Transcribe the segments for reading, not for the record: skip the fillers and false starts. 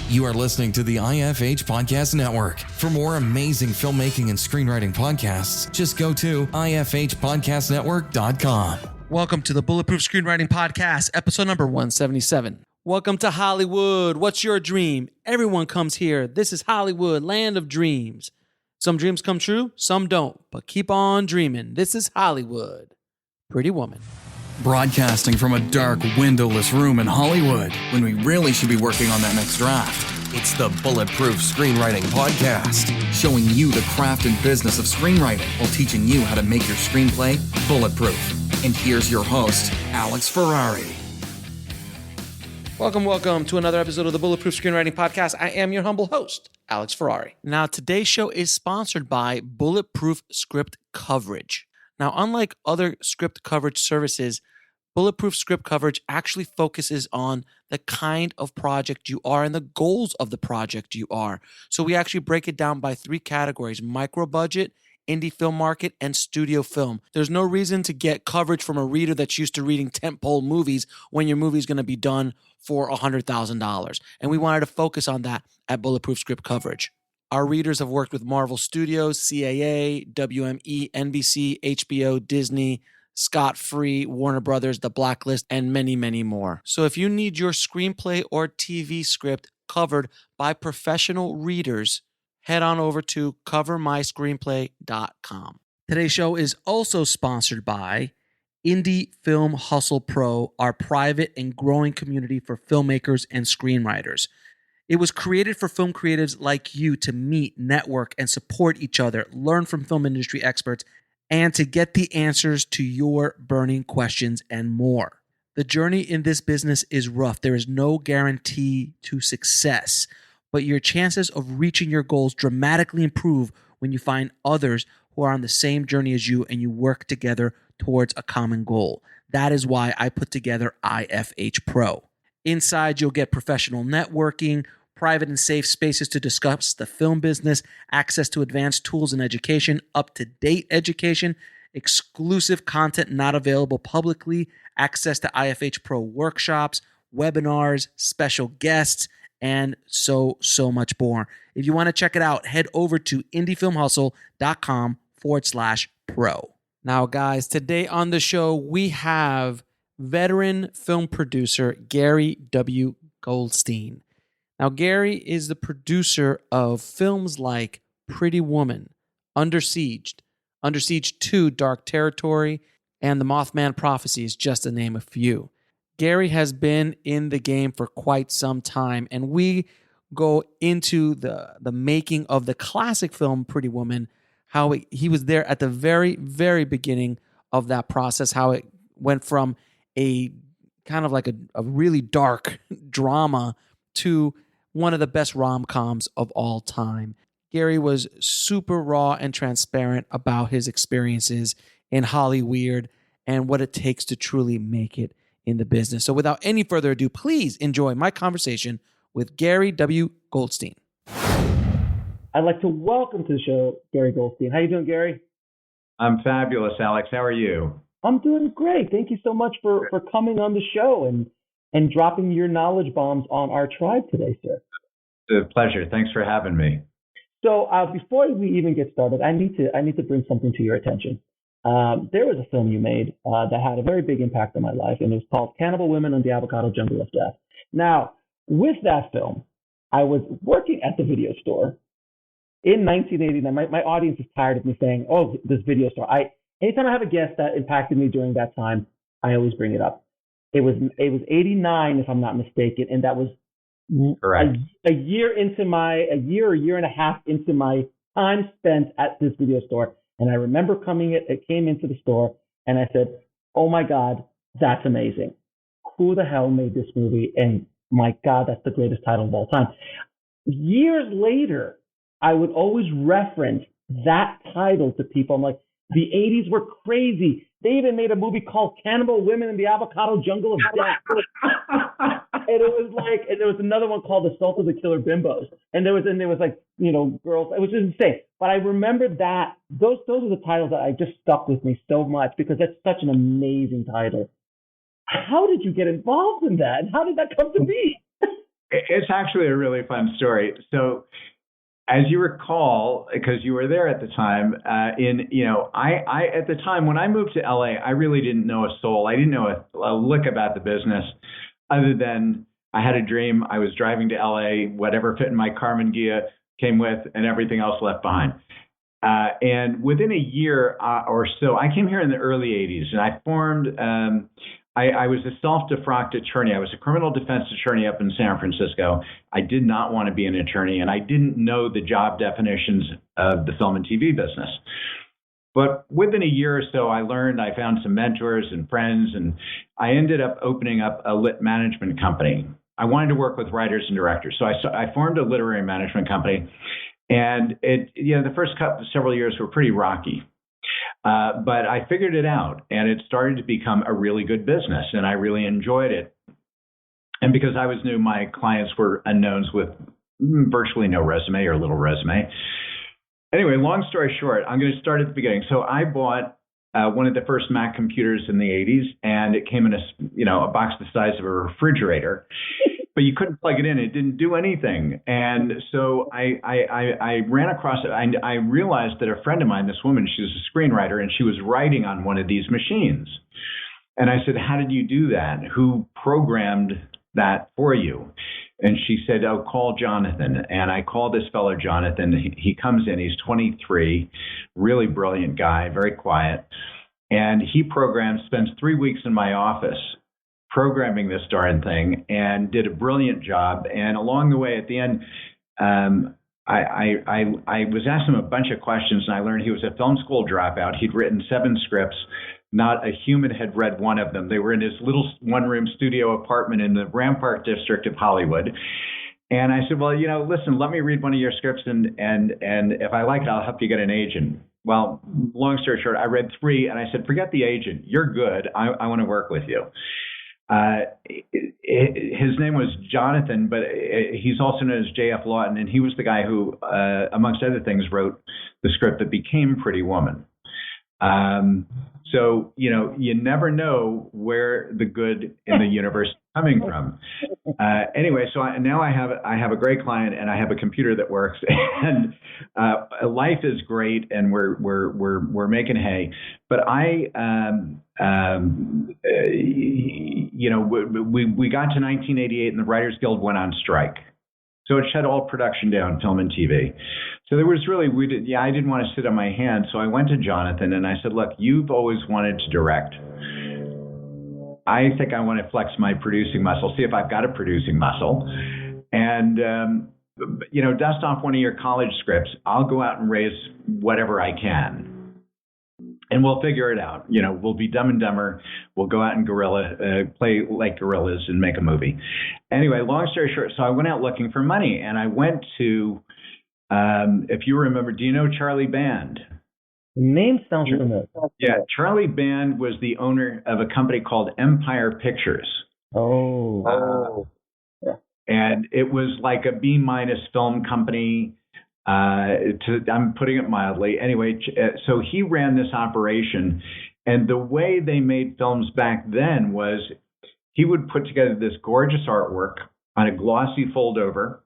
You are listening to the IFH Podcast Network. For more amazing filmmaking and screenwriting podcasts, just go to ifhpodcastnetwork.com. Welcome to the Bulletproof Screenwriting Podcast, episode number 177. Welcome to Hollywood. What's your dream? Everyone comes here. This is Hollywood, land of dreams. Some dreams come true, some don't, but keep on dreaming. This is Hollywood. Pretty Woman. Broadcasting from a dark, windowless room in Hollywood when we really should be working on that next draft. It's the Bulletproof Screenwriting Podcast, showing you the craft and business of screenwriting while teaching you how to make your screenplay bulletproof. And here's your host, Alex Ferrari. Welcome to another episode of the Bulletproof Screenwriting Podcast. I am your humble host, Alex Ferrari. Now, today's show is sponsored by Bulletproof Script Coverage. Now, unlike other script coverage services, Bulletproof Script Coverage actually focuses on the kind of project you are and the goals of the project you are. So we actually break it down by three categories: micro budget, indie film market, and studio film. There's no reason to get coverage from a reader that's used to reading tentpole movies when your movie's going to be done for $100,000. And we wanted to focus on that at Bulletproof Script Coverage. Our readers have worked with Marvel Studios, CAA, WME, NBC, HBO, Disney, Scott Free, Warner Brothers, The Blacklist, and many, many more. So if you need your screenplay or TV script covered by professional readers, head on over to covermyscreenplay.com. Today's show is also sponsored by Indie Film Hustle Pro, our private and growing community for filmmakers and screenwriters. It was created for film creatives like you to meet, network, and support each other, learn from film industry experts, and to get the answers to your burning questions and more. The journey in this business is rough. There is no guarantee to success, but your chances of reaching your goals dramatically improve when you find others who are on the same journey as you and you work together towards a common goal. That is why I put together IFH Pro. Inside, you'll get professional networking, private and safe spaces to discuss the film business, access to advanced tools and education, up-to-date education, exclusive content not available publicly, access to IFH Pro workshops, webinars, special guests, and so much more. If you want to check it out, head over to indiefilmhustle.com/pro. Now, guys, today on the show, we have veteran film producer Gary W. Goldstein. Now, Gary is the producer of films like Pretty Woman, Under Siege 2, Dark Territory, and The Mothman Prophecy is just to name a few. Gary has been in the game for quite some time, and we go into the making of the classic film Pretty Woman, how he was there at the very, very beginning of that process, how it went from a kind of like a really dark drama to one of the best rom-coms of all time. Gary was super raw and transparent about his experiences in Hollywood and what it takes to truly make it in the business. So without any further ado, please enjoy my conversation with Gary W. Goldstein. I'd like to welcome to the show Gary Goldstein. How you doing, Gary? I'm fabulous, Alex. How are you? I'm doing great. Thank you so much for coming on the show and dropping your knowledge bombs on our tribe today, sir. It's a pleasure. Thanks for having me. So before we even get started, I need to bring something to your attention. There was a film you made that had a very big impact on my life, and it was called Cannibal Women and the Avocado Jungle of Death. Now, with that film, I was working at the video store in 1989. My audience is tired of me saying, "Oh, this video store." Anytime I have a guest that impacted me during that time, I always bring it up. It was 89, if I'm not mistaken, and that was correct. A year or year and a half into my time spent at this video store. And I remember it came into the store, and I said, "Oh my God, that's amazing. Who the hell made this movie?" And my God, that's the greatest title of all time. Years later, I would always reference that title to people. I'm like, the 80s were crazy. They even made a movie called Cannibal Women in the Avocado Jungle of Death. And it was like, and there was another one called Assault of the Killer Bimbos. And there was like, girls. It was just insane. But I remember that those are the titles that I just stuck with me so much because that's such an amazing title. How did you get involved in that? And how did that come to be? It's actually a really fun story. So, as you recall, because you were there at the time, I at the time when I moved to LA, I really didn't know a soul. I didn't know a lick about the business, other than I had a dream. I was driving to LA, whatever fit in my Carmen Ghia came with, and everything else left behind. And within a year or so, I came here in the early 80s, and I formed, I was a self-defrocked attorney. I was a criminal defense attorney up in San Francisco. I did not want to be an attorney, and I didn't know the job definitions of the film and TV business. But within a year or so, I found some mentors and friends, and I ended up opening up a lit management company. I wanted to work with writers and directors. So I formed a literary management company. And the first several years were pretty rocky. But I figured it out, and it started to become a really good business, and I really enjoyed it. And because I was new, my clients were unknowns with virtually no resume or little resume. Anyway, long story short, I'm going to start at the beginning. So I bought one of the first Mac computers in the 80s, and it came in a box the size of a refrigerator. But you couldn't plug it in. It didn't do anything. And so I ran across it. I realized that a friend of mine, this woman, she was a screenwriter, and she was writing on one of these machines. And I said, how did you do that? Who programmed that for you? And she said, oh, call Jonathan. And I called this fellow Jonathan. He comes in. He's 23, really brilliant guy, very quiet. And he spends 3 weeks in my office programming this darn thing, and did a brilliant job. And along the way, at the end, I was asking him a bunch of questions, and I learned he was a film school dropout. He'd written 7 scripts. Not a human had read one of them. They were in his little one-room studio apartment in the Rampart district of Hollywood. And I said, well, listen, let me read one of your scripts, and if I like it, I'll help you get an agent. Well, long story short, I read 3, and I said, forget the agent. You're good. I want to work with you. His name was Jonathan, but he's also known as J.F. Lawton, and he was the guy who, amongst other things, wrote the script that became Pretty Woman. So, you never know where the good in the universe is coming from. Anyway, so now I have a great client, and I have a computer that works, and life is great, and we're making hay. But we got to 1988, and the Writers Guild went on strike. So it shut all production down, film and TV. So there was really, I didn't want to sit on my hands. So I went to Jonathan and I said, look, you've always wanted to direct. I think I want to flex my producing muscle, see if I've got a producing muscle. And, dust off one of your college scripts. I'll go out and raise whatever I can. And we'll figure it out. We'll be Dumb and Dumber. We'll go out and play like gorillas and make a movie. Anyway, long story short, so I went out looking for money, and I went to, if you remember, do you know Charlie Band? The name sounds familiar. Yeah, Charlie Band was the owner of a company called Empire Pictures. Oh. Yeah. And it was like a B- film company. I'm putting it mildly. Anyway, so he ran this operation, and the way they made films back then was he would put together this gorgeous artwork on a glossy fold over.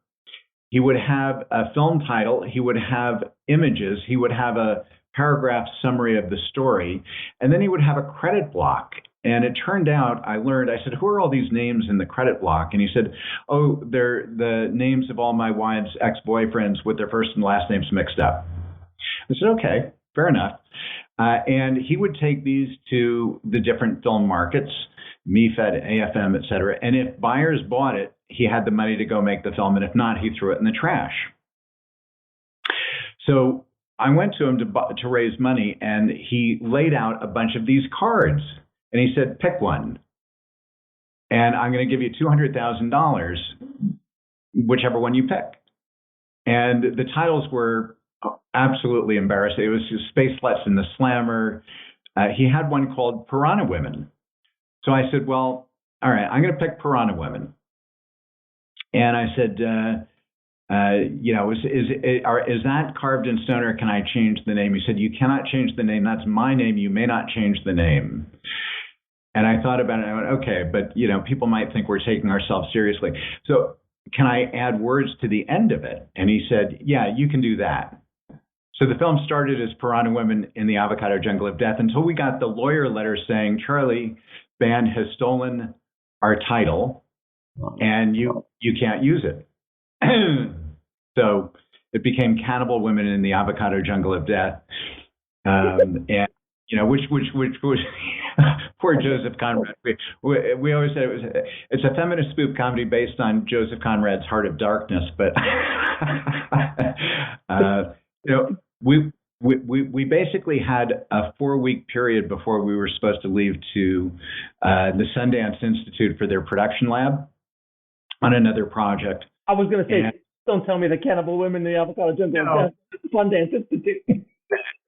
He would have a film title. He would have images. He would have a paragraph summary of the story, and then he would have a credit block. And it turned out, I said, who are all these names in the credit block? And he said, oh, they're the names of all my wives' ex-boyfriends with their first and last names mixed up. I said, okay, fair enough. And he would take these to the different film markets, MeFed, AFM, et cetera. And if buyers bought it, he had the money to go make the film. And if not, he threw it in the trash. So I went to him to raise money, and he laid out a bunch of these cards. And he said, pick one. And I'm going to give you $200,000, whichever one you pick. And the titles were absolutely embarrassing. It was Spacelets and the Slammer. He had one called Piranha Women. So I said, well, all right, I'm going to pick Piranha Women. And I said, is that carved in stone, or can I change the name? He said, you cannot change the name. That's my name. You may not change the name. And I thought about it, and I went, okay, but, people might think we're taking ourselves seriously. So can I add words to the end of it? And he said, yeah, you can do that. So the film started as Piranha Women in the Avocado Jungle of Death until we got the lawyer letter saying Charlie Band has stolen our title and you can't use it. So it became Cannibal Women in the Avocado Jungle of Death. And, which poor Joseph Conrad. We always said it's a feminist spoof comedy based on Joseph Conrad's Heart of Darkness, but we basically had a 4-week period before we were supposed to leave to the Sundance Institute for their production lab on another project. I was going to say, don't tell me the Cannibal Women in the Avocado Jungle of Death, Sundance Institute.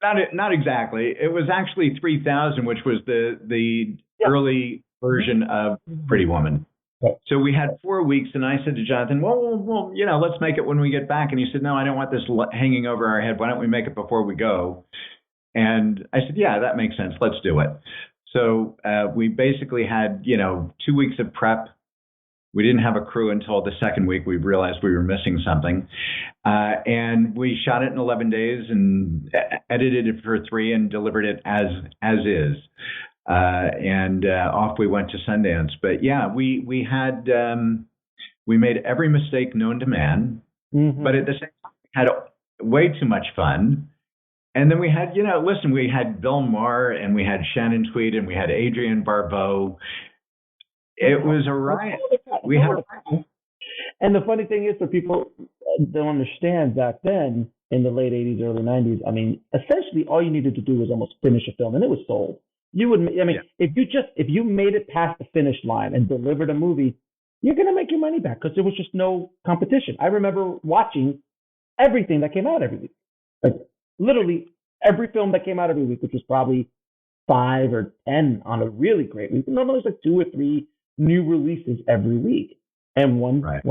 Not exactly. It was actually 3000, which was the early version of Pretty Woman. So we had 4 weeks, and I said to Jonathan, well, let's make it when we get back. And he said, no, I don't want this hanging over our head. Why don't we make it before we go? And I said, yeah, that makes sense. Let's do it. So we basically had, 2 weeks of prep. We didn't have a crew until the second week. We realized we were missing something. And we shot it in 11 days and edited it for 3 and delivered it as is. And off we went to Sundance. But yeah, we made every mistake known to man, but at the same time we had way too much fun. And then we had, we had Bill Maher and we had Shannon Tweed and we had Adrienne Barbeau. It was a riot. We had a riot. And the funny thing is, for people don't understand, back then in the late 80s, early 90s, I mean, essentially all you needed to do was almost finish a film and it was sold. You would, if you made it past the finish line and delivered a movie, you're going to make your money back because there was just no competition. I remember watching everything that came out every week, like literally every film that came out every week, which was probably 5 or 10 on a really great week. Normally it's like 2 or 3 new releases every week, and one of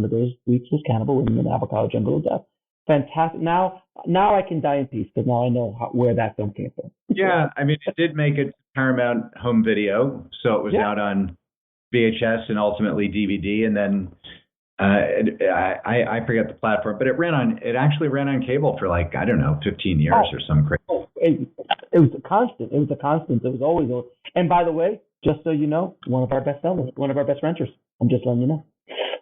those weeks was Cannibal Women in the Avocado Jungle of Death. Fantastic. Now I can die in peace because now I know where that film came from. Yeah, I mean, it did make it to Paramount Home Video, so it was out on VHS and ultimately DVD, and then I forget the platform, but it actually ran on cable for 15 years or some crazy. It was a constant. It was always. And by the way, just so you know, one of our best sellers, one of our best renters. I'm just letting you know.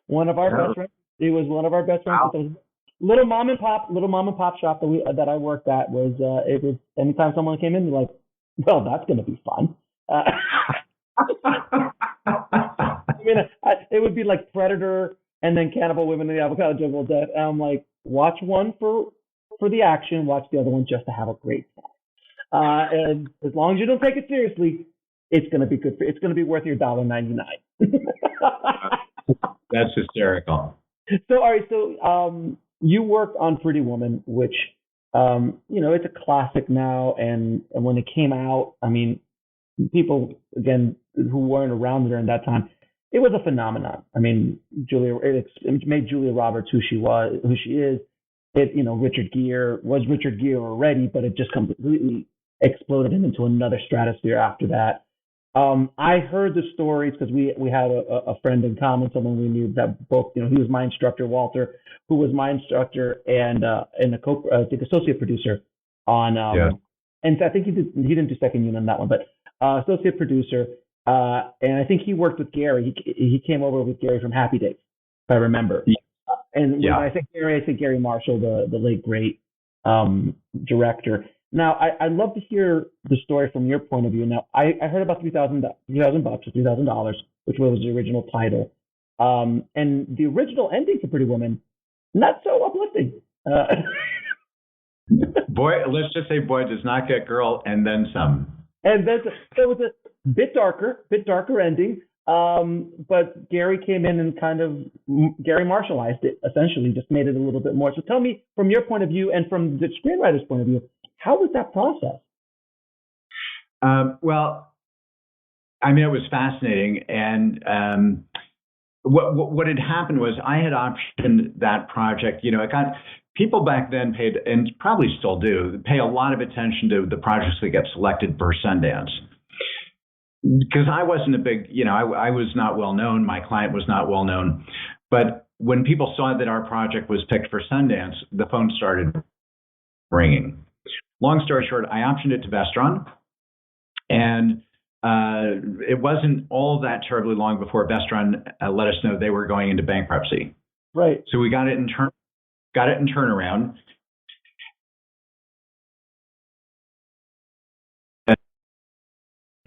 One of our best renters. It was one of our best renters. Wow. Little mom and pop shop that I worked at was it was anytime someone came in, they're like, well, that's going to be fun. I mean, it would be like Predator and then Cannibal Women in the Avocado Jungle of Death. And I'm like, watch one for the action, watch the other one just to have a great time. And as long as you don't take it seriously, it's going to be good. It's going to be worth your $1.99. That's hysterical. So, all right. So, you worked on Pretty Woman, which, it's a classic now. And when it came out, I mean, people, again, who weren't around during that time, it was a phenomenon. I mean, it made Julia Roberts who she is. Richard Gere was Richard Gere already, but it just completely exploded him into another stratosphere after that. I heard the stories because we had a friend in common, someone we knew that both, he was my instructor, Walter, who was my instructor and associate producer on, and I think he didn't do second unit on that one, but associate producer. And I think he worked with Gary. He came over with Gary from Happy Days, if I remember. And when I think Gary Marshall, the late great director. Now, I'd love to hear the story from your point of view. Now, I heard about $3,000, which was the original title. And the original ending for Pretty Woman, not so uplifting. Boy, let's just say boy does not get girl and then some. And then so it was a bit darker ending. But Gary came in and kind of Gary Marshallized it, essentially, just made it a little bit more. So tell me, from your point of view and from the screenwriter's point of view, how was that process? Well, I mean, it was fascinating. And what had happened was I had optioned that project. People back then paid, and probably still do, pay a lot of attention to the projects that get selected for Sundance. Because I wasn't a big, I was not well known. My client was not well known. But when people saw that our project was picked for Sundance, the phone started ringing. Long story short, I optioned it to Vestron, and it wasn't all that terribly long before Vestron let us know they were going into bankruptcy. Right. So we got it in turnaround.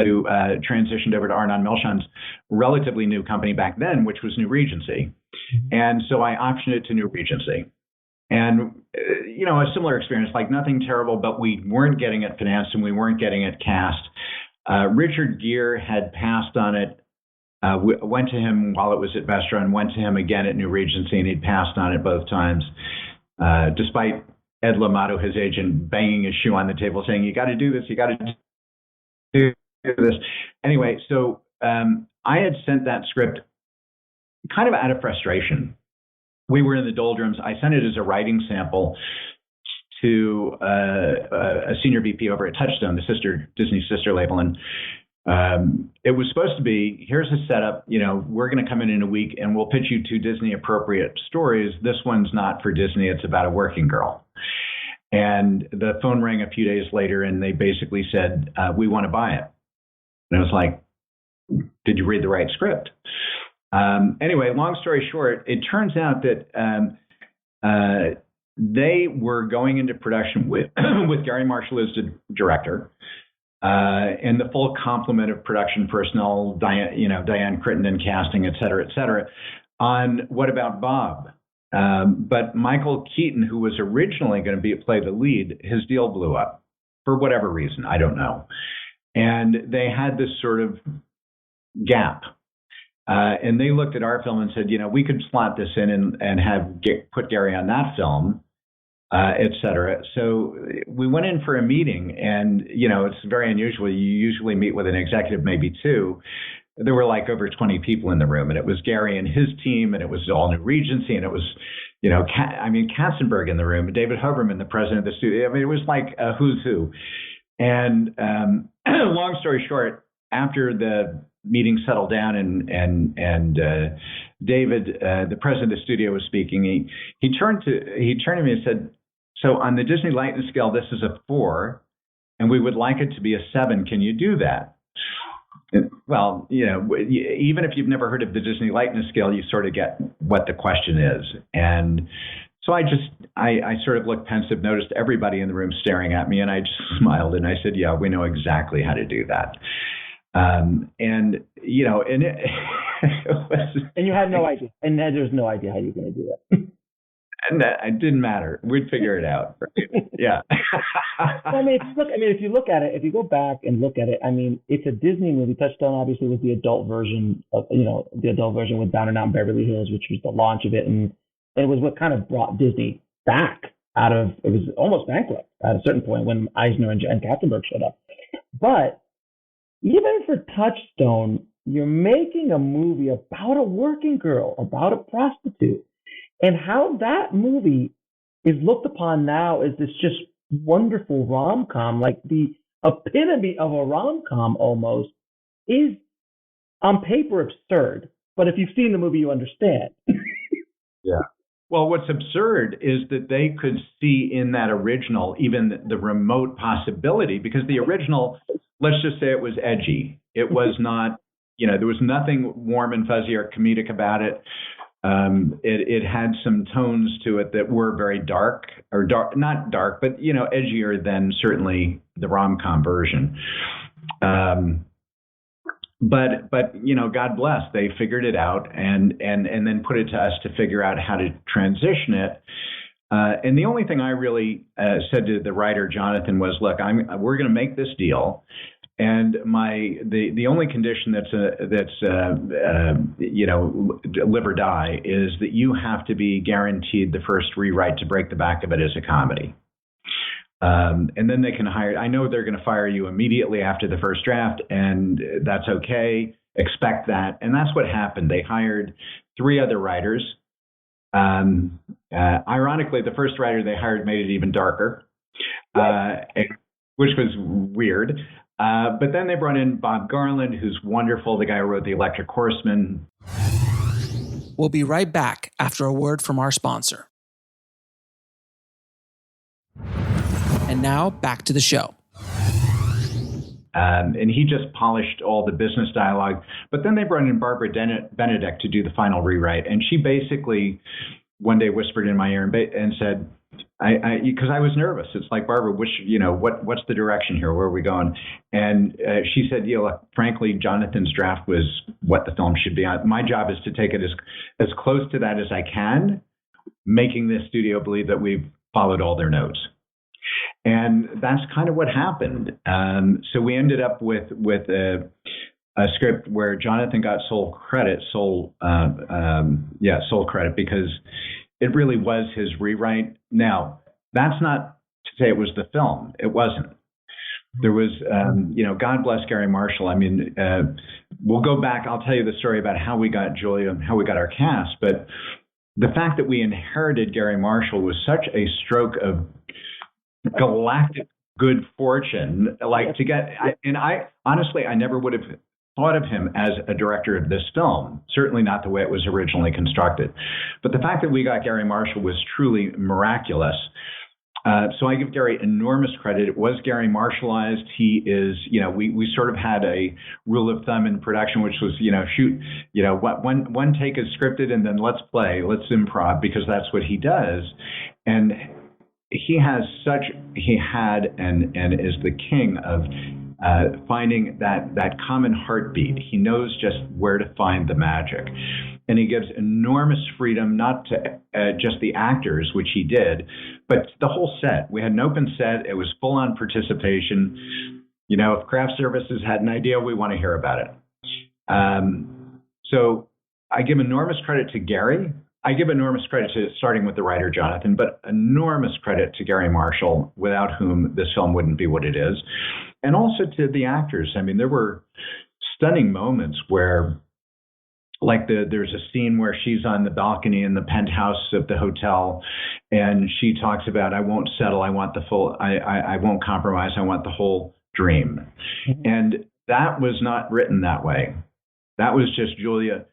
Who transitioned over to Arnon Milchan's relatively new company back then, which was New Regency. And so I optioned it to New Regency. And, a similar experience, like nothing terrible, but we weren't getting it financed and we weren't getting it cast. Richard Gere had passed on it. Went to him while it was at Vestron, went to him again at New Regency, and he'd passed on it both times, despite Ed L'Amato, his agent, banging his shoe on the table saying, you got to do this, you got to do this. Anyway, so I had sent that script kind of out of frustration. We were in the doldrums. I sent it as a writing sample to a senior VP over at Touchstone, the Disney sister label, and it was supposed to be, here's a setup, we're going to come in a week and we'll pitch you 2 Disney appropriate stories. This one's not for Disney. It's about a working girl. And the phone rang a few days later and they basically said, we want to buy it. And I was like, did you read the right script? Anyway, long story short, it turns out that they were going into production with Gary Marshall as the director, and the full complement of production personnel, Diane Crittenden casting, et cetera, on What About Bob? But Michael Keaton, who was originally going to play the lead, his deal blew up for whatever reason, I don't know. And they had this sort of gap. And they looked at our film and said, we could slot this in and put Gary on that film, et cetera. So we went in for a meeting, and, it's very unusual. You usually meet with an executive, maybe 2. There were like over 20 people in the room, and it was Gary and his team, and it was all New Regency, and it was, Katzenberg in the room, David Hoberman, the president of the studio. I mean, it was like a who's who. And long story short, after the meeting settled down and David, the president of the studio, was speaking, he turned to me and said, so on the Disney Lightning scale, this is a 4, and we would like it to be a 7. Can you do that? And, well, even if you've never heard of the Disney Lightning scale, you sort of get what the question is. And so I sort of looked pensive, noticed everybody in the room staring at me, and I just smiled and I said, yeah, we know exactly how to do that. And it was, and you had no idea, and there's no idea how you're going to do that. And it didn't matter. We'd figure it out. Yeah. If you look at it, if you go back and look at it, it's a Disney movie. Touchstone obviously was the adult version of, the adult version with Down and Out in Beverly Hills, which was the launch of it, and it was what kind of brought Disney back out of, it was almost bankrupt at a certain point when Eisner and Katzenberg showed up. But even for Touchstone, you're making a movie about a working girl, about a prostitute, and how that movie is looked upon now as this just wonderful rom-com, like the epitome of a rom-com almost, is on paper absurd. But if you've seen the movie, you understand. Yeah. Well, what's absurd is that they could see in that original even the remote possibility, because the original, let's just say it was edgy. It was not, there was nothing warm and fuzzy or comedic about it. It had some tones to it that were very dark, or not dark, but, edgier than certainly the rom-com version. But God bless, they figured it out and then put it to us to figure out how to transition it. And the only thing I really said to the writer, Jonathan, was, look, we're going to make this deal. And the only condition that's live or die is that you have to be guaranteed the first rewrite to break the back of it as a comedy. And then they can hire. I know they're going to fire you immediately after the first draft, and that's okay. Expect that. And that's what happened. They hired 3 other writers. Ironically, the first writer they hired made it even darker, which was weird. But then they brought in Bob Garland, who's wonderful, the guy who wrote The Electric Horseman. We'll be right back after a word from our sponsor. And now back to the show. And he just polished all the business dialogue. But then they brought in Barbara Benedict to do the final rewrite. And she basically one day whispered in my ear and said, because I was nervous. It's like, Barbara, what's the direction here? Where are we going? And she said, look, frankly, Jonathan's draft was what the film should be on. My job is to take it as close to that as I can, making the studio believe that we've followed all their notes. And that's kind of what happened. So we ended up with a script where Jonathan got sole credit because it really was his rewrite. Now, that's not to say it was the film. It wasn't. There was, God bless Gary Marshall. I mean, we'll go back. I'll tell you the story about how we got Julia, how we got our cast. But the fact that we inherited Gary Marshall was such a stroke of galactic good fortune. I honestly never would have thought of him as a director of this film, certainly not the way it was originally constructed. But the fact that we got Gary Marshall was truly miraculous. So I give Gary enormous credit. It was Gary Marshallized. He is, we sort of had a rule of thumb in production, which was, shoot, one take is scripted and then let's improv, because that's what he does. And he had and is the king of finding that common heartbeat. He knows just where to find the magic. And he gives enormous freedom, not to just the actors, which he did, but the whole set. We had an open set. It was full-on participation. If craft services had an idea, we want to hear about it. So I give enormous credit to Gary. I give enormous credit to, starting with the writer, Jonathan, but enormous credit to Gary Marshall, without whom this film wouldn't be what it is. And also to the actors. I mean, there were stunning moments where, like there's a scene where she's on the balcony in the penthouse of the hotel, and she talks about, I won't settle, I want the full, I won't compromise, I want the whole dream. Mm-hmm. And that was not written that way. That was just Julia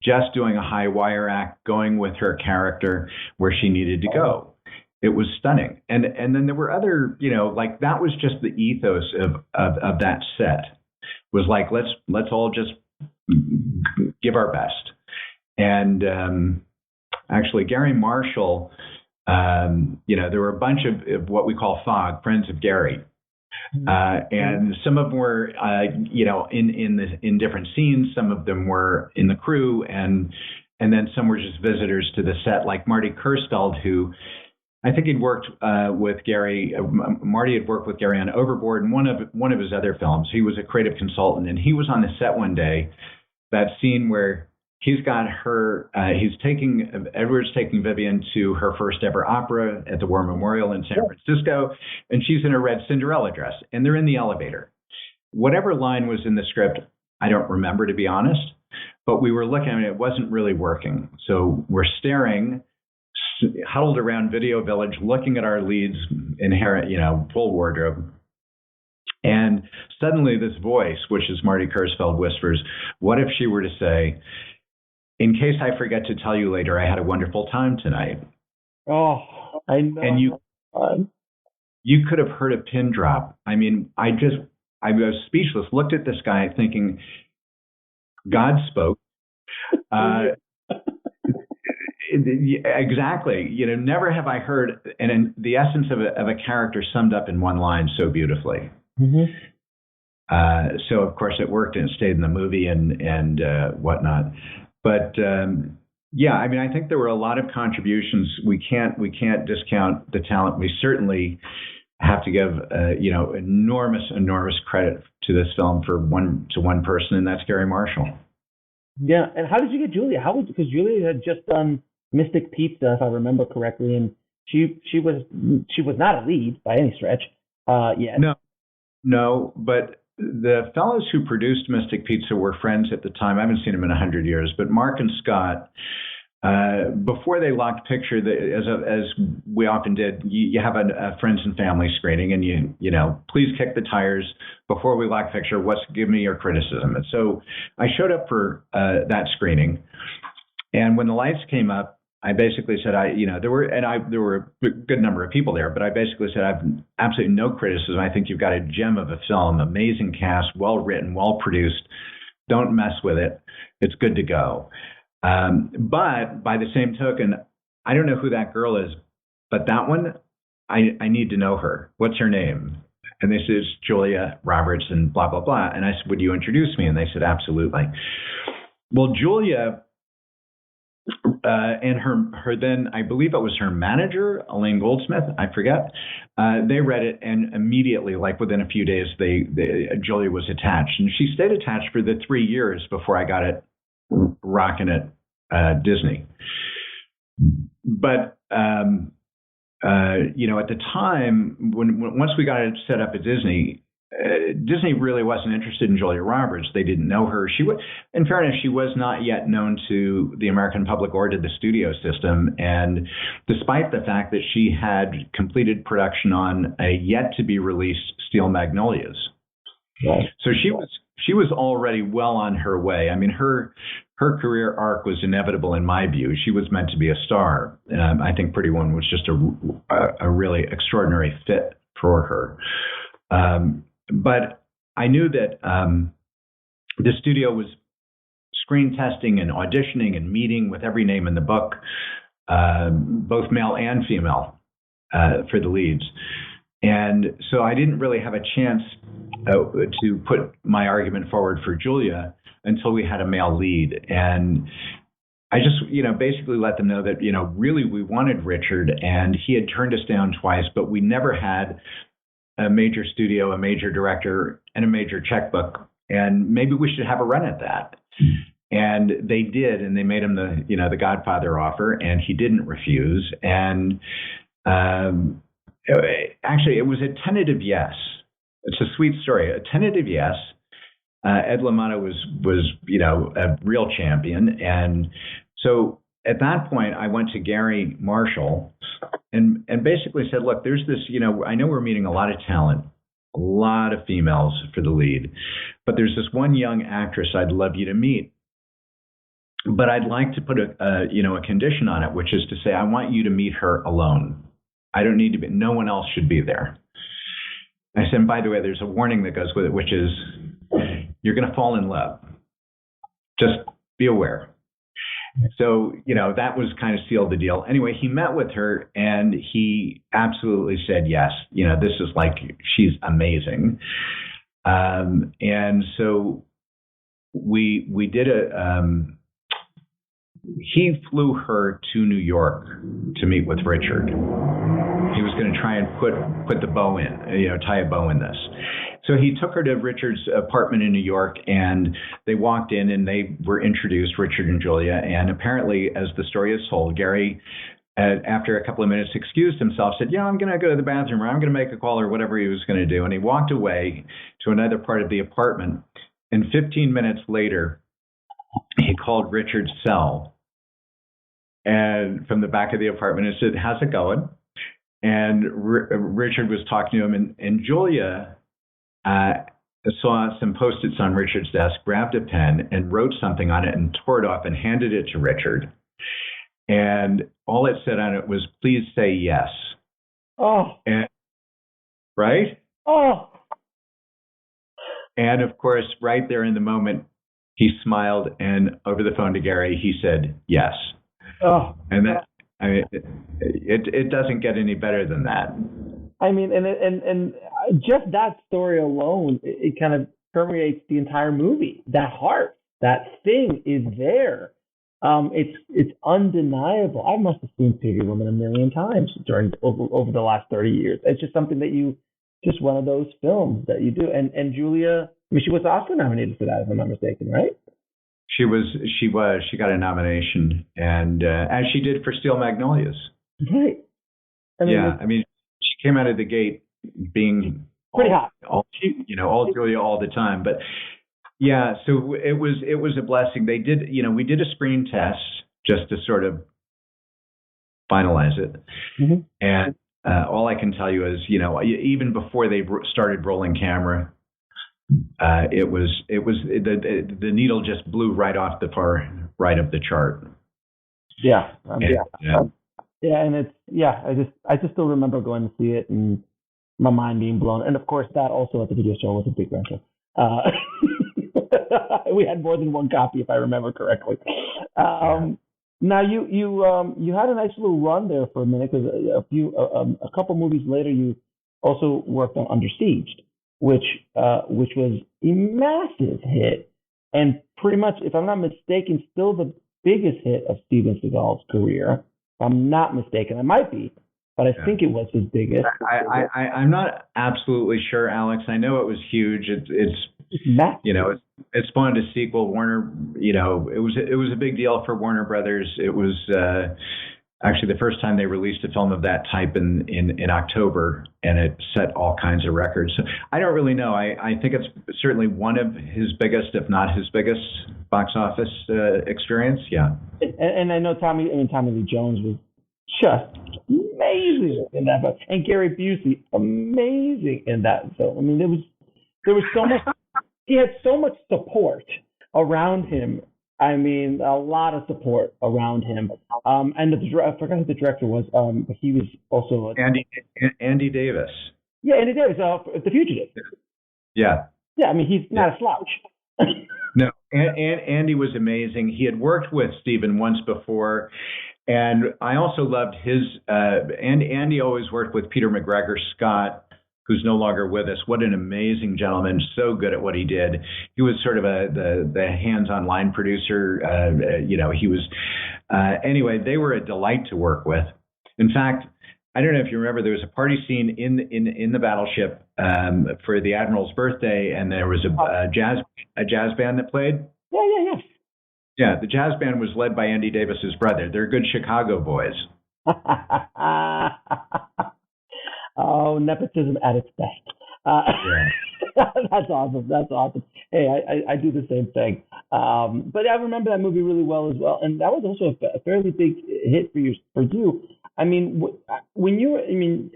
just doing a high wire act, going with her character where she needed to go. It was stunning. And then there were other, that was just the ethos of that set, was like, let's all just give our best. And actually, Gary Marshall, there were a bunch of what we call FOG, Friends of Gary. And some of them were, in different scenes. Some of them were in the crew, and then some were just visitors to the set, like Marty Kirsteld, who I think he'd worked with Gary. Marty had worked with Gary on Overboard and one of his other films. He was a creative consultant, and he was on the set one day. That scene where he's got her, Edward's taking Vivian to her first ever opera at the War Memorial in San Francisco, and she's in a red Cinderella dress, and they're in the elevator. Whatever line was in the script, I don't remember, to be honest, but we were looking at it, it wasn't really working. So we're staring, huddled around Video Village, looking at our leads, inherent, full wardrobe. And suddenly this voice, which is Marty Kirsteld, whispers, what if she were to say, in case I forget to tell you later, I had a wonderful time tonight. Oh, I know. And you could have heard a pin drop. I mean, I was speechless, looked at this guy thinking, God spoke. Exactly. Never have I heard the essence of a character summed up in one line so beautifully. Mm-hmm. So of course it worked, and it stayed in the movie and whatnot. But I think there were a lot of contributions. We can't discount the talent. We certainly have to give enormous credit to this film for one person, and that's Gary Marshall. Yeah, and how did you get Julia? Because Julia had just done Mystic Pizza, if I remember correctly, and she was not a lead by any stretch. No, but the fellows who produced Mystic Pizza were friends at the time. I haven't seen them in 100 years, but Mark and Scott, before they locked picture, as we often did, you have a friends and family screening, and you please kick the tires before we lock picture. Give me your criticism. And so I showed up for that screening, and And when the lights came up, I basically said, there were a good number of people there, but I basically said, I've absolutely no criticism. I think you've got a gem of a film, amazing cast, well written, well produced. Don't mess with it. It's good to go. But by the same token, I don't know who that girl is, but that one, I need to know her. What's her name? And they said, it's Julia Roberts and blah, blah, blah. And I said, would you introduce me? And they said, absolutely. Well, Julia and her then, I believe it was her manager, Elaine Goldsmith, I forget. They read it, and immediately, like within a few days, Julia was attached. And she stayed attached for the 3 years before I got it rocking at Disney. But at the time, once we got it set up at Disney, Disney really wasn't interested in Julia Roberts. They didn't know her. In fairness, she was not yet known to the American public or to the studio system. And despite the fact that she had completed production on a yet to be released Steel Magnolias, so she was already well on her way. I mean, her career arc was inevitable in my view. She was meant to be a star. I think Pretty Woman was just a really extraordinary fit for her. But I knew that the studio was screen testing and auditioning and meeting with every name in the book, both male and female, for the leads. And so I didn't really have a chance to put my argument forward for Julia until we had a male lead. And I just, basically let them know that, really we wanted Richard, and he had turned us down twice, but we never had a major studio, a major director, and a major checkbook. And maybe we should have a run at that. And they did, and they made him the Godfather offer, and he didn't refuse. And actually, it was a tentative yes. It's a sweet story. A tentative yes. Ed LaMotta was a real champion, and so at that point, I went to Gary Marshall and basically said, look, there's this, I know we're meeting a lot of talent, a lot of females for the lead, but there's this one young actress I'd love you to meet. But I'd like to put a condition on it, which is to say, I want you to meet her alone. I don't need to be, no one else should be there. I said, and by the way, there's a warning that goes with it, which is you're going to fall in love. Just be aware. So, that was kind of sealed the deal. Anyway, he met with her and he absolutely said, yes, this is like, she's amazing. And so we did he flew her to New York to meet with Richard. He was going to try and put the bow in, tie a bow in this. So he took her to Richard's apartment in New York, and they walked in and they were introduced, Richard and Julia. And apparently, as the story is told, Gary, after a couple of minutes, excused himself, said, I'm going to go to the bathroom, or I'm going to make a call, or whatever he was going to do. And he walked away to another part of the apartment. And 15 minutes later, he called Richard's cell and from the back of the apartment and said, how's it going? And Richard was talking to him, and Julia saw some Post-its on Richard's desk, grabbed a pen and wrote something on it and tore it off and handed it to Richard. And all it said on it was, please say yes. Oh. And, right? Oh. And of course, right there in the moment, he smiled, and over the phone to Gary, he said yes. Oh. And that, it doesn't get any better than that. I mean, and just that story alone, it kind of permeates the entire movie. That heart, that thing is there. It's undeniable. I must have seen Pretty Woman a million times over the last 30 years. It's just something that just one of those films that you do. And Julia, I mean, she was Oscar nominated for that, if I'm not mistaken, right? She got a nomination, and as she did for Steel Magnolias. Right. I mean, she came out of the gate being pretty hot. All Julia all the time. But yeah, so it was a blessing. They did, we did a screen test just to sort of finalize it. Mm-hmm. And all I can tell you is, even before they started rolling camera, it was the needle just blew right off the far right of the chart. Yeah. Yeah. And I just still remember going to see it and my mind being blown. And of course, that also at the video store was a big rental. We had more than one copy, if I remember correctly. Now you had a nice little run there for a minute, because a couple movies later you also worked on Under Siege, which was a massive hit, and pretty much, if I'm not mistaken, still the biggest hit of Steven Seagal's career. If I'm not mistaken, I might be, but I think it was his biggest. I'm not absolutely sure, Alex. I know it was huge. It's it spawned a sequel. Warner, it was a big deal for Warner Brothers. It was actually the first time they released a film of that type in October, and it set all kinds of records. So I don't really know. I think it's certainly one of his biggest, if not his biggest, box office experience. Yeah. And I know Tommy Lee Jones was just amazing in that film, and Gary Busey, amazing in that film. I mean, there was so much. He had so much support around him. I mean, a lot of support around him. And I forgot who the director was. But he was also Andy Davis. Yeah, Andy Davis, The Fugitive. Yeah. Yeah, I mean, he's not a slouch. No, Andy was amazing. He had worked with Steven once before, and I also loved his. Andy always worked with Peter McGregor Scott, who's no longer with us. What an amazing gentleman, so good at what he did. He was sort of the hands-on line producer. He was, anyway, they were a delight to work with. In fact, I don't know if you remember, there was a party scene in the battleship for the Admiral's birthday, and there was a jazz band that played. Yeah. Yeah, the jazz band was led by Andy Davis's brother. They're good Chicago boys. Oh, nepotism at its best. That's awesome. Hey, I do the same thing. But I remember that movie really well as well, and that was also a fairly big hit for you. I mean,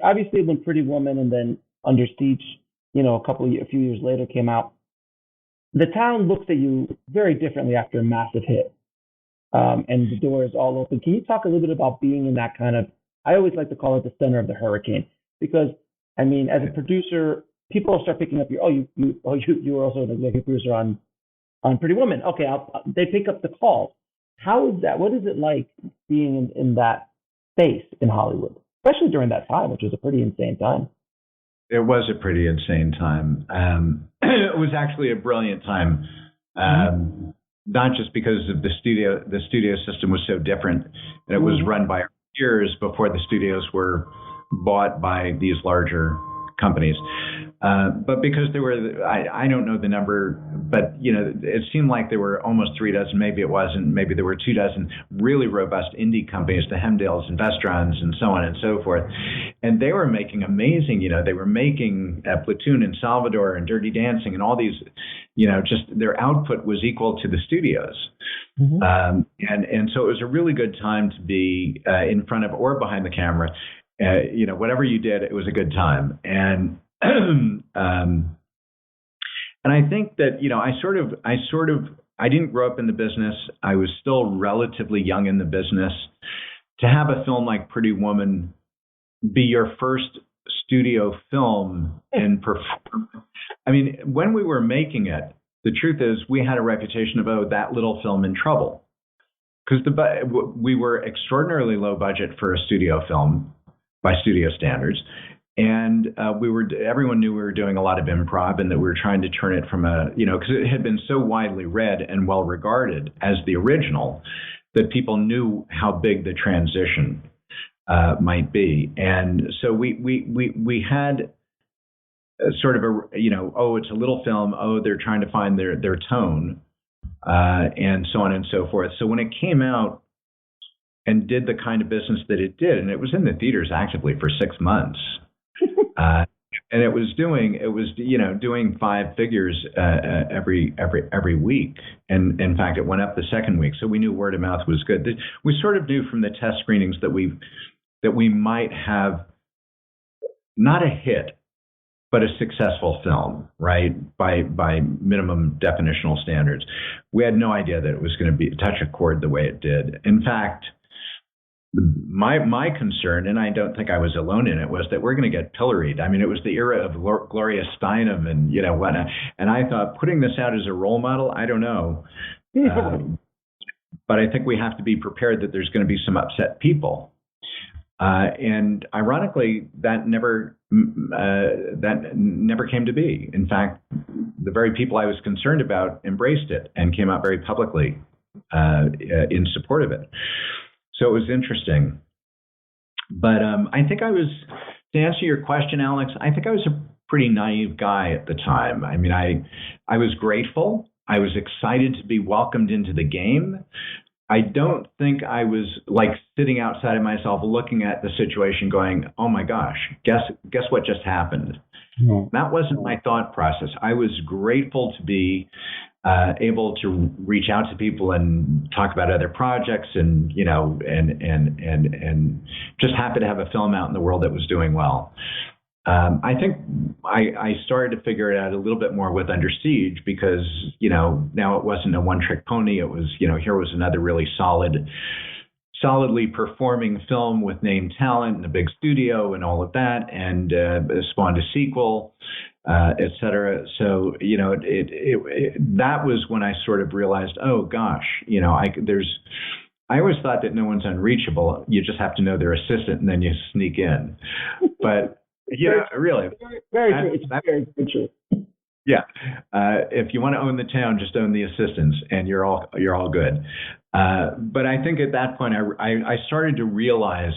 obviously when Pretty Woman and then Under Siege, a few years later came out, the town looks at you very differently after a massive hit, and the door is all open. Can you talk a little bit about being in that kind of? I always like to call it the center of the hurricane. Because, I mean, as a producer, people start picking up you were also an executive producer on Pretty Woman. Okay, they pick up the calls. How is that? What is it like being in that space in Hollywood, especially during that time, which was a pretty insane time? It was a pretty insane time. It was actually a brilliant time, not just because of the studio system was so different, and it was run by our peers before the studios were bought by these larger companies, but because there were, I don't know the number, but it seemed like there were almost 36, maybe it wasn't, maybe there were 24 really robust indie companies, the Hemdales and Vestrons and so on and so forth, and they were making amazing, they were making Platoon and Salvador and Dirty Dancing and all these, just their output was equal to the studios. And so it was a really good time to be in front of or behind the camera. Whatever you did, it was a good time. And and I think that I didn't grow up in the business. I was still relatively young in the business. To have a film like Pretty Woman be your first studio film and perform. I mean, when we were making it, the truth is we had a reputation of that little film in trouble, because we were extraordinarily low budget for a studio film by studio standards, and everyone knew we were doing a lot of improv, and that we were trying to turn it from because it had been so widely read and well regarded as the original that people knew how big the transition might be, and so we had sort of it's a little film, they're trying to find their tone, and so on and so forth. So when it came out and did the kind of business that it did, and it was in the theaters actively for 6 months, and it was doing five figures every week, and in fact it went up the second week. So we knew word of mouth was good. We sort of knew from the test screenings that we might have not a hit, but a successful film, right? By minimum definitional standards. We had no idea that it was going to touch a chord the way it did. In fact, my concern, and I don't think I was alone in it, was that we're going to get pilloried. I mean, it was the era of Gloria Steinem and, what, and I thought putting this out as a role model, I don't know. But I think we have to be prepared that there's going to be some upset people. And ironically, that never came to be. In fact, the very people I was concerned about embraced it and came out very publicly in support of it. So it was interesting. But I think to answer your question, Alex, I think I was a pretty naive guy at the time. I mean, I was grateful. I was excited to be welcomed into the game. I don't think I was like sitting outside of myself looking at the situation going, oh my gosh, guess what just happened? No. That wasn't my thought process. I was grateful to be able to reach out to people and talk about other projects and just happy to have a film out in the world that was doing well. I think I started to figure it out a little bit more with Under Siege because, now it wasn't a one-trick pony. It was, here was another really solidly performing film with named talent and a big studio and all of that, and spawned a sequel, et cetera. So, that was when I sort of realized, oh gosh, I always thought that no one's unreachable. You just have to know their assistant and then you sneak in. But really. Very true. It's very true. Yeah. If you want to own the town, just own the assistants and you're all good. But I think at that point, I started to realize,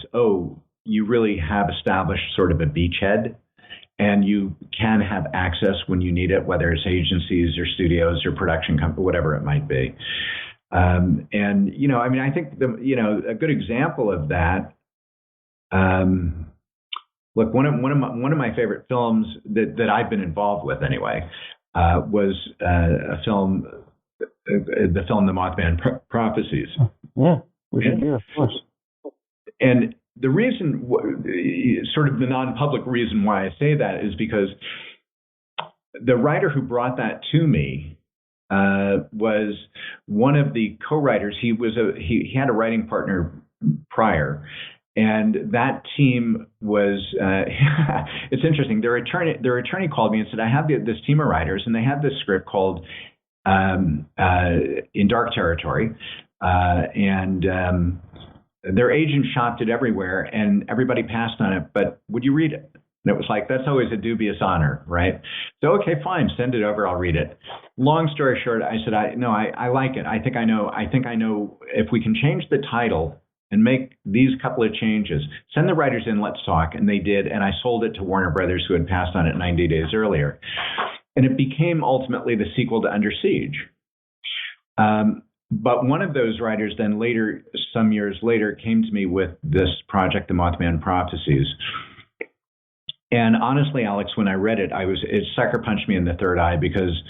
you really have established sort of a beachhead and you can have access when you need it, whether it's agencies or studios or production company, whatever it might be. I think a good example of that, look, one of my favorite films that I've been involved with anyway was a film, the film The Mothman Prophecies. Yeah, of course. And the reason, sort of the non-public reason why I say that is because the writer who brought that to me was one of the co-writers. He had a writing partner prior. And that team was, it's interesting. Their attorney called me and said, I have this team of writers, and they had this script called In Dark Territory. And their agent shopped it everywhere, and everybody passed on it. But would you read it? And it was like, that's always a dubious honor, right? So, okay, fine, send it over. I'll read it. Long story short, I said, I like it. I think I know if we can change the title and make these couple of changes. Send the writers in, let's talk. And they did. And I sold it to Warner Brothers, who had passed on it 90 days earlier. And it became ultimately the sequel to Under Siege. But one of those writers then later, some years later, came to me with this project, The Mothman Prophecies. And honestly, Alex, when I read it, it sucker punched me in the third eye because,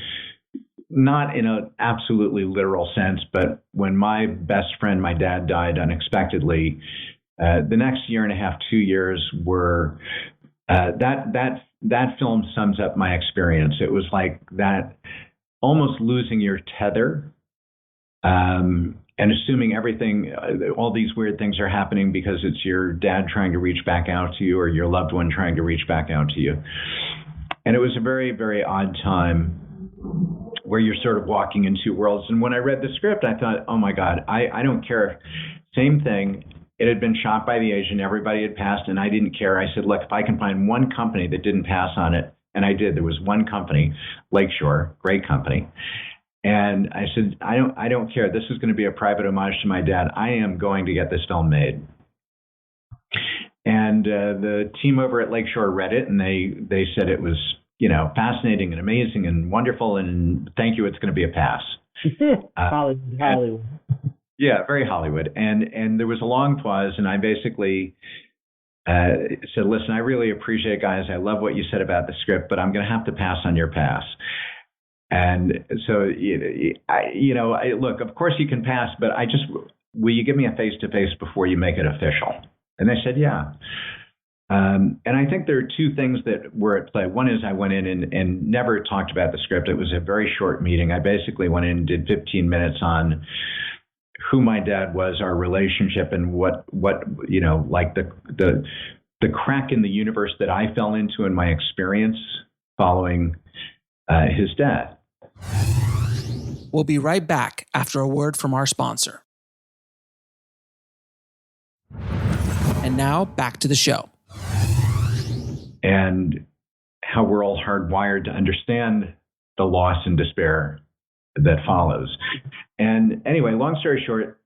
not in an absolutely literal sense, but when my best friend, my dad, died unexpectedly, the next year and a half, 2 years were that film sums up my experience. It was like that, almost losing your tether, and assuming everything, all these weird things are happening because it's your dad trying to reach back out to you or your loved one trying to reach back out to you. And it was a very, very odd time where you're sort of walking in two worlds. And when I read the script, I thought, oh my God, I don't care. Same thing. It had been shot by the agent. Everybody had passed, and I didn't care. I said, look, if I can find one company that didn't pass on it, and I did. There was one company, Lakeshore, great company. And I said, I don't care. This is going to be a private homage to my dad. I am going to get this film made. And the team over at Lakeshore read it, and they said it was, fascinating and amazing and wonderful, and thank you, it's going to be a pass. Hollywood. Yeah, very Hollywood. And there was a long pause, and I basically said, listen, I really appreciate it, guys. I love what you said about the script, but I'm going to have to pass on your pass. And so, look, of course you can pass, but will you give me a face-to-face before you make it official? And they said, yeah. And I think there are two things that were at play. One is I went in and never talked about the script. It was a very short meeting. I basically went in and did 15 minutes on who my dad was, our relationship, and what like the crack in the universe that I fell into in my experience following his death. We'll be right back after a word from our sponsor. And now back to the show. And how we're all hardwired to understand the loss and despair that follows. And anyway, long story short,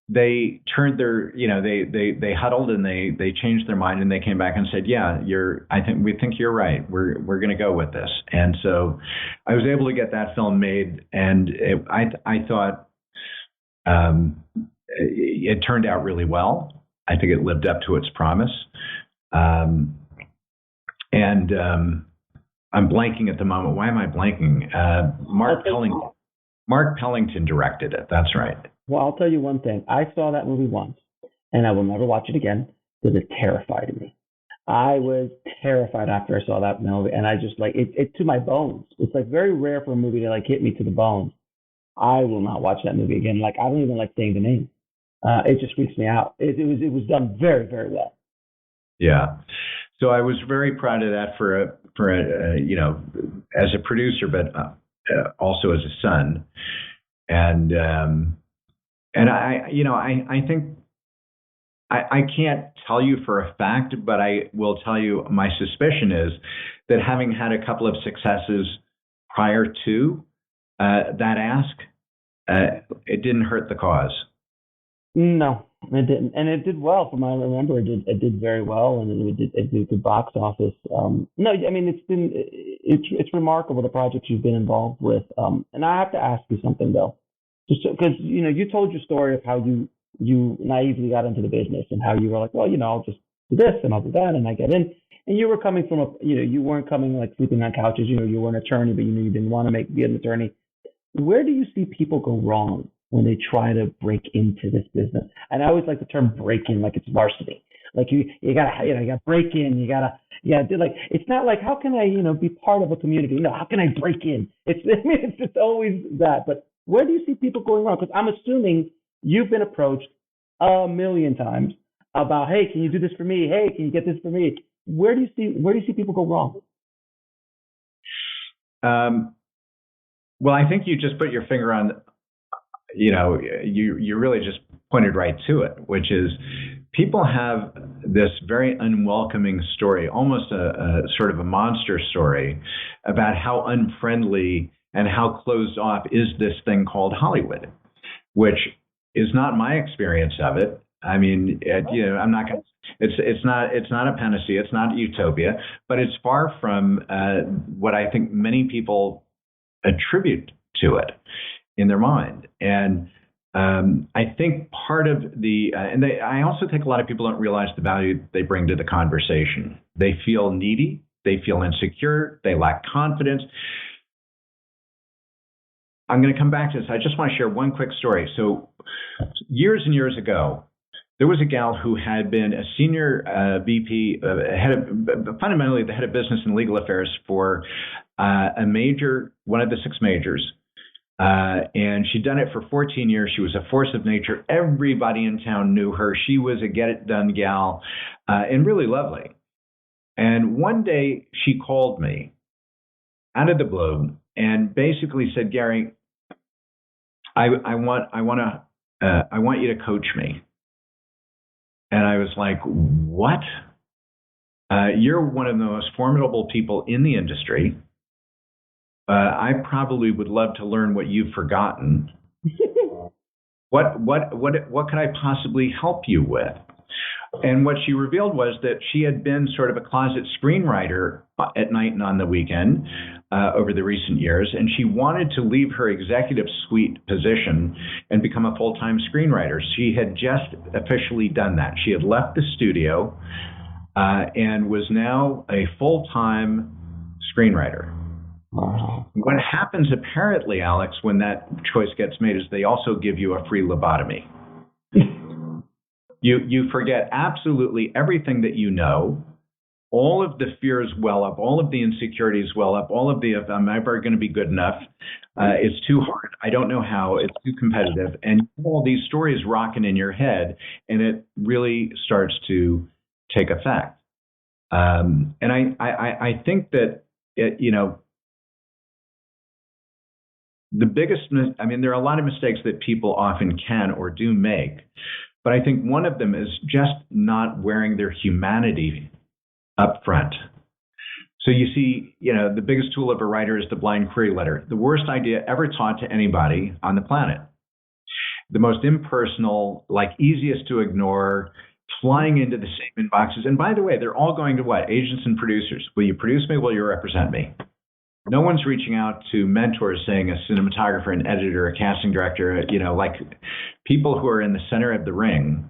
they turned their, they huddled and they changed their mind, and they came back and said, yeah, we think you're right. We're going to go with this. And so I was able to get that film made, and I thought it turned out really well. I think it lived up to its promise. And I'm blanking at the moment. Why am I blanking? Mark Pellington directed it. That's right. Well, I'll tell you one thing. I saw that movie once, and I will never watch it again because it terrified me. I was terrified after I saw that movie, and I just it to my bones. It's like very rare for a movie to hit me to the bones. I will not watch that movie again. I don't even like saying the name. It just freaks me out. It was done very, very well. Yeah. So I was very proud of that for a as a producer, but also as a son. And I think I can't tell you for a fact, but I will tell you my suspicion is that having had a couple of successes prior to that ask, it didn't hurt the cause. No, it didn't, and it did well. From what I remember, it did very well, and it did good box office. No, I mean it's remarkable the projects you've been involved with. And I have to ask you something though, just because you told your story of how you naively got into the business and how you were like, well, I'll just do this and I'll do that, and I get in. And you were coming from you weren't coming sleeping on couches. You were an attorney, but you didn't want to be an attorney. Where do you see people go wrong when they try to break into this business? And I always like the term break in, like it's varsity. You gotta break in, you gotta do it's not like, how can I, be part of a community? No, how can I break in? It's just always that. But where do you see people going wrong? Because I'm assuming you've been approached a million times about, hey, can you do this for me? Hey, can you get this for me? Where do you see people go wrong? Well, I think you just put your finger on, you really just pointed right to it, which is people have this very unwelcoming story, almost a sort of a monster story about how unfriendly and how closed off is this thing called Hollywood, which is not my experience of it. I mean, I'm not going to. It's not a panacea. It's not utopia, but it's far from what I think many people attribute to it in their mind. And I think part of I also think a lot of people don't realize the value they bring to the conversation. They feel needy. They feel insecure. They lack confidence. I'm going to come back to this. I just want to share one quick story. So years and years ago, there was a gal who had been a senior VP, fundamentally the head of business and legal affairs for one of the 6 majors. And she'd done it for 14 years. She was a force of nature. Everybody in town knew her. She was a get-it-done gal and really lovely. And one day she called me out of the blue and basically said, Gary, I want you to coach me. And I was like, what? You're one of the most formidable people in the industry. I probably would love to learn what you've forgotten. What could I possibly help you with? And what she revealed was that she had been sort of a closet screenwriter at night and on the weekend over the recent years, and she wanted to leave her executive suite position and become a full-time screenwriter. She had just officially done that. She had left the studio and was now a full-time screenwriter. Wow. What happens apparently, Alex, when that choice gets made is they also give you a free lobotomy. You forget absolutely everything that you know. all of the fears well up, all of the insecurities well up, all of the, am I ever going to be good enough? It's too hard. I don't know how. It's too competitive. And all these stories rocking in your head, and it really starts to take effect. And I think that, the biggest, there are a lot of mistakes that people often can or do make, but I think one of them is just not wearing their humanity up front. So you see, the biggest tool of a writer is the blind query letter, the worst idea ever taught to anybody on the planet. The most impersonal, easiest to ignore, flying into the same inboxes. And by the way, they're all going to what? Agents and producers. Will you produce me? Will you represent me? No one's reaching out to mentors saying a cinematographer, an editor, a casting director, people who are in the center of the ring.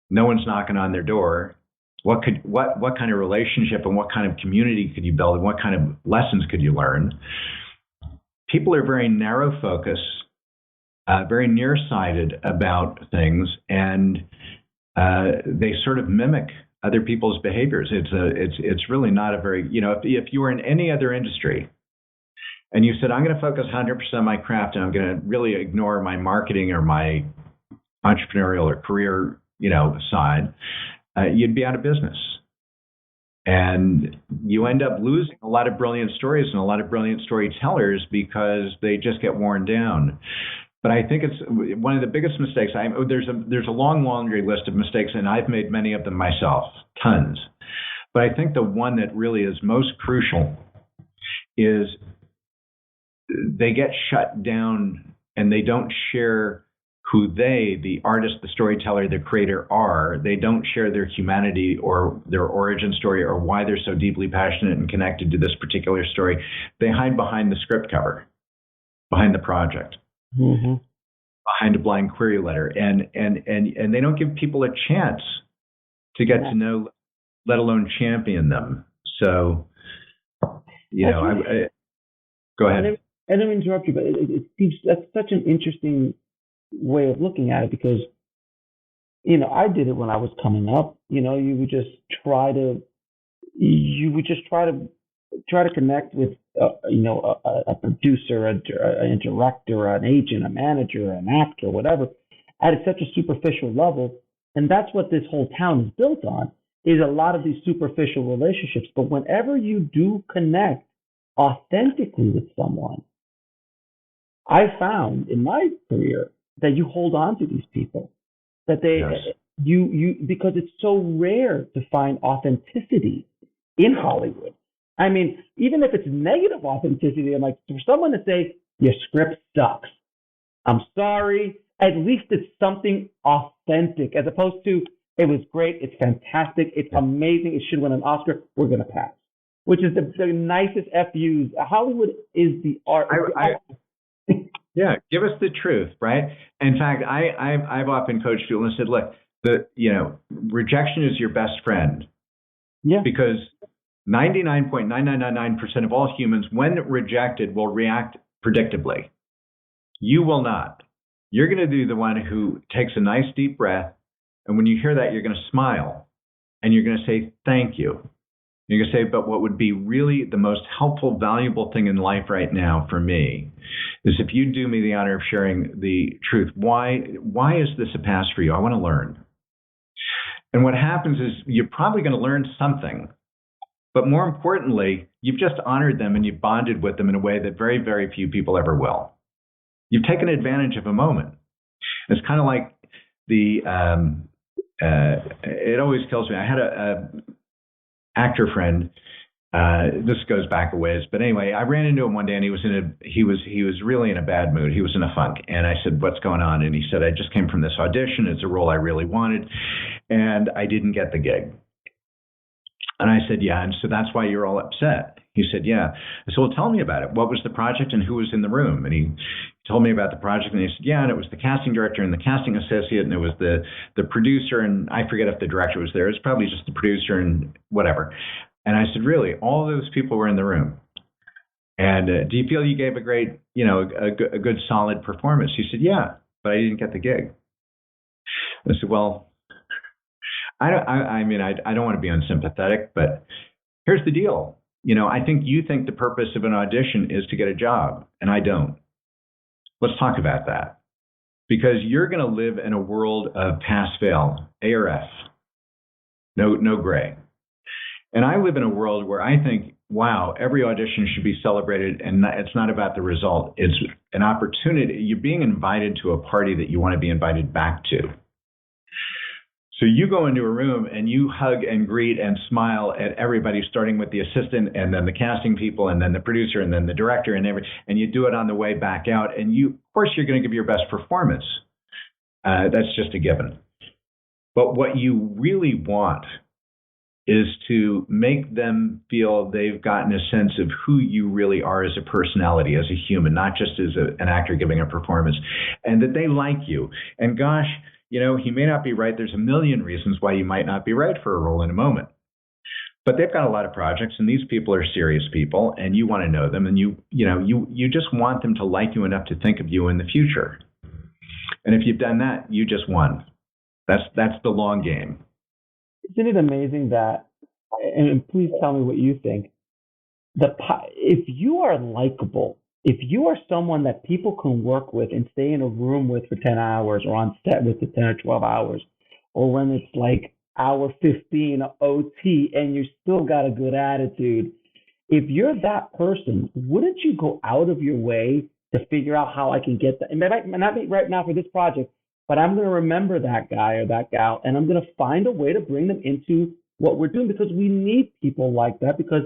No one's knocking on their door. What kind of relationship and what kind of community could you build and what kind of lessons could you learn? People are very narrow focused, very nearsighted about things, and they sort of mimic other people's behaviors. It's really not a very, if you were in any other industry and you said, I'm going to focus 100% on my craft and I'm going to really ignore my marketing or my entrepreneurial or career, side, you'd be out of business. And you end up losing a lot of brilliant stories and a lot of brilliant storytellers because they just get worn down. But I think it's one of the biggest mistakes. There's a long laundry list of mistakes, and I've made many of them myself, tons. But I think the one that really is most crucial is they get shut down and they don't share who they, the artist, the storyteller, the creator are. They don't share their humanity or their origin story or why they're so deeply passionate and connected to this particular story. They hide behind the script cover, behind the project. Mm-hmm. Behind a blind query letter, and they don't give people a chance to get to know, let alone champion them. So, go ahead. I don't interrupt you, but it seems that's such an interesting way of looking at it because, I did it when I was coming up. You would just try to connect with a producer, a director, an agent, a manager, an actor, whatever, at such a superficial level. And that's what this whole town is built on, is a lot of these superficial relationships. But whenever you do connect authentically with someone, I found in my career that you hold on to these people, that because it's so rare to find authenticity in Hollywood. Even if it's negative authenticity, I'm like, for someone to say, your script sucks, I'm sorry, at least it's something authentic, as opposed to, it was great, it's fantastic, it's amazing, it should win an Oscar, we're going to pass. Which is the nicest FUs. Hollywood is the art. Yeah, give us the truth, right? In fact, I've often coached people and said, look, rejection is your best friend. Yeah. Because 99.9999% of all humans, when rejected, will react predictably. You will not. You're going to be the one who takes a nice deep breath, and when you hear that, you're going to smile, and you're going to say, thank you. You're going to say, but what would be really the most helpful, valuable thing in life right now for me is if you do me the honor of sharing the truth. Why is this a pass for you? I want to learn. And what happens is you're probably going to learn something. But more importantly, you've just honored them and you've bonded with them in a way that very, very few people ever will. You've taken advantage of a moment. It's kind of like it always kills me. I had a actor friend. This goes back a ways, but anyway, I ran into him one day and he was really in a bad mood. He was in a funk, and I said, "What's going on?" And he said, "I just came from this audition. It's a role I really wanted, and I didn't get the gig." And I said, "Yeah, and so that's why you're all upset." He said, "Yeah." I said, "Well, tell me about it. What was the project and who was in the room?" And he told me about the project, and he said, "Yeah, and it was the casting director and the casting associate, and it was the producer, and I forget if the director was there. It's probably just the producer and whatever." And I said, "Really? All those people were in the room? And do you feel you gave a great, a good solid performance?" He said, "Yeah, but I didn't get the gig." I said, "Well, I don't want to be unsympathetic, but here's the deal. I think you think the purpose of an audition is to get a job, and I don't. Let's talk about that. Because you're going to live in a world of pass-fail, A or F, no gray. And I live in a world where I think, wow, every audition should be celebrated, and it's not about the result. It's an opportunity. You're being invited to a party that you want to be invited back to. So you go into a room and you hug and greet and smile at everybody, starting with the assistant and then the casting people and then the producer and then the director and you do it on the way back out. And of course, you're going to give your best performance. That's just a given. But what you really want is to make them feel they've gotten a sense of who you really are as a personality, as a human, not just as an actor giving a performance, and that they like you. And gosh, he may not be right. There's a million reasons why you might not be right for a role in a moment. But they've got a lot of projects, and these people are serious people, and you want to know them, and you just want them to like you enough to think of you in the future. And if you've done that, you just won. That's the long game. Isn't it amazing that, and please tell me what you think, if you are likable, if you are someone that people can work with and stay in a room with for 10 hours or on set with for 10 or 12 hours, or when it's like hour 15 OT and you still got a good attitude, if you're that person, wouldn't you go out of your way to figure out how I can get that? It might not be right now for this project, but I'm going to remember that guy or that gal, and I'm going to find a way to bring them into what we're doing, because we need people like that, because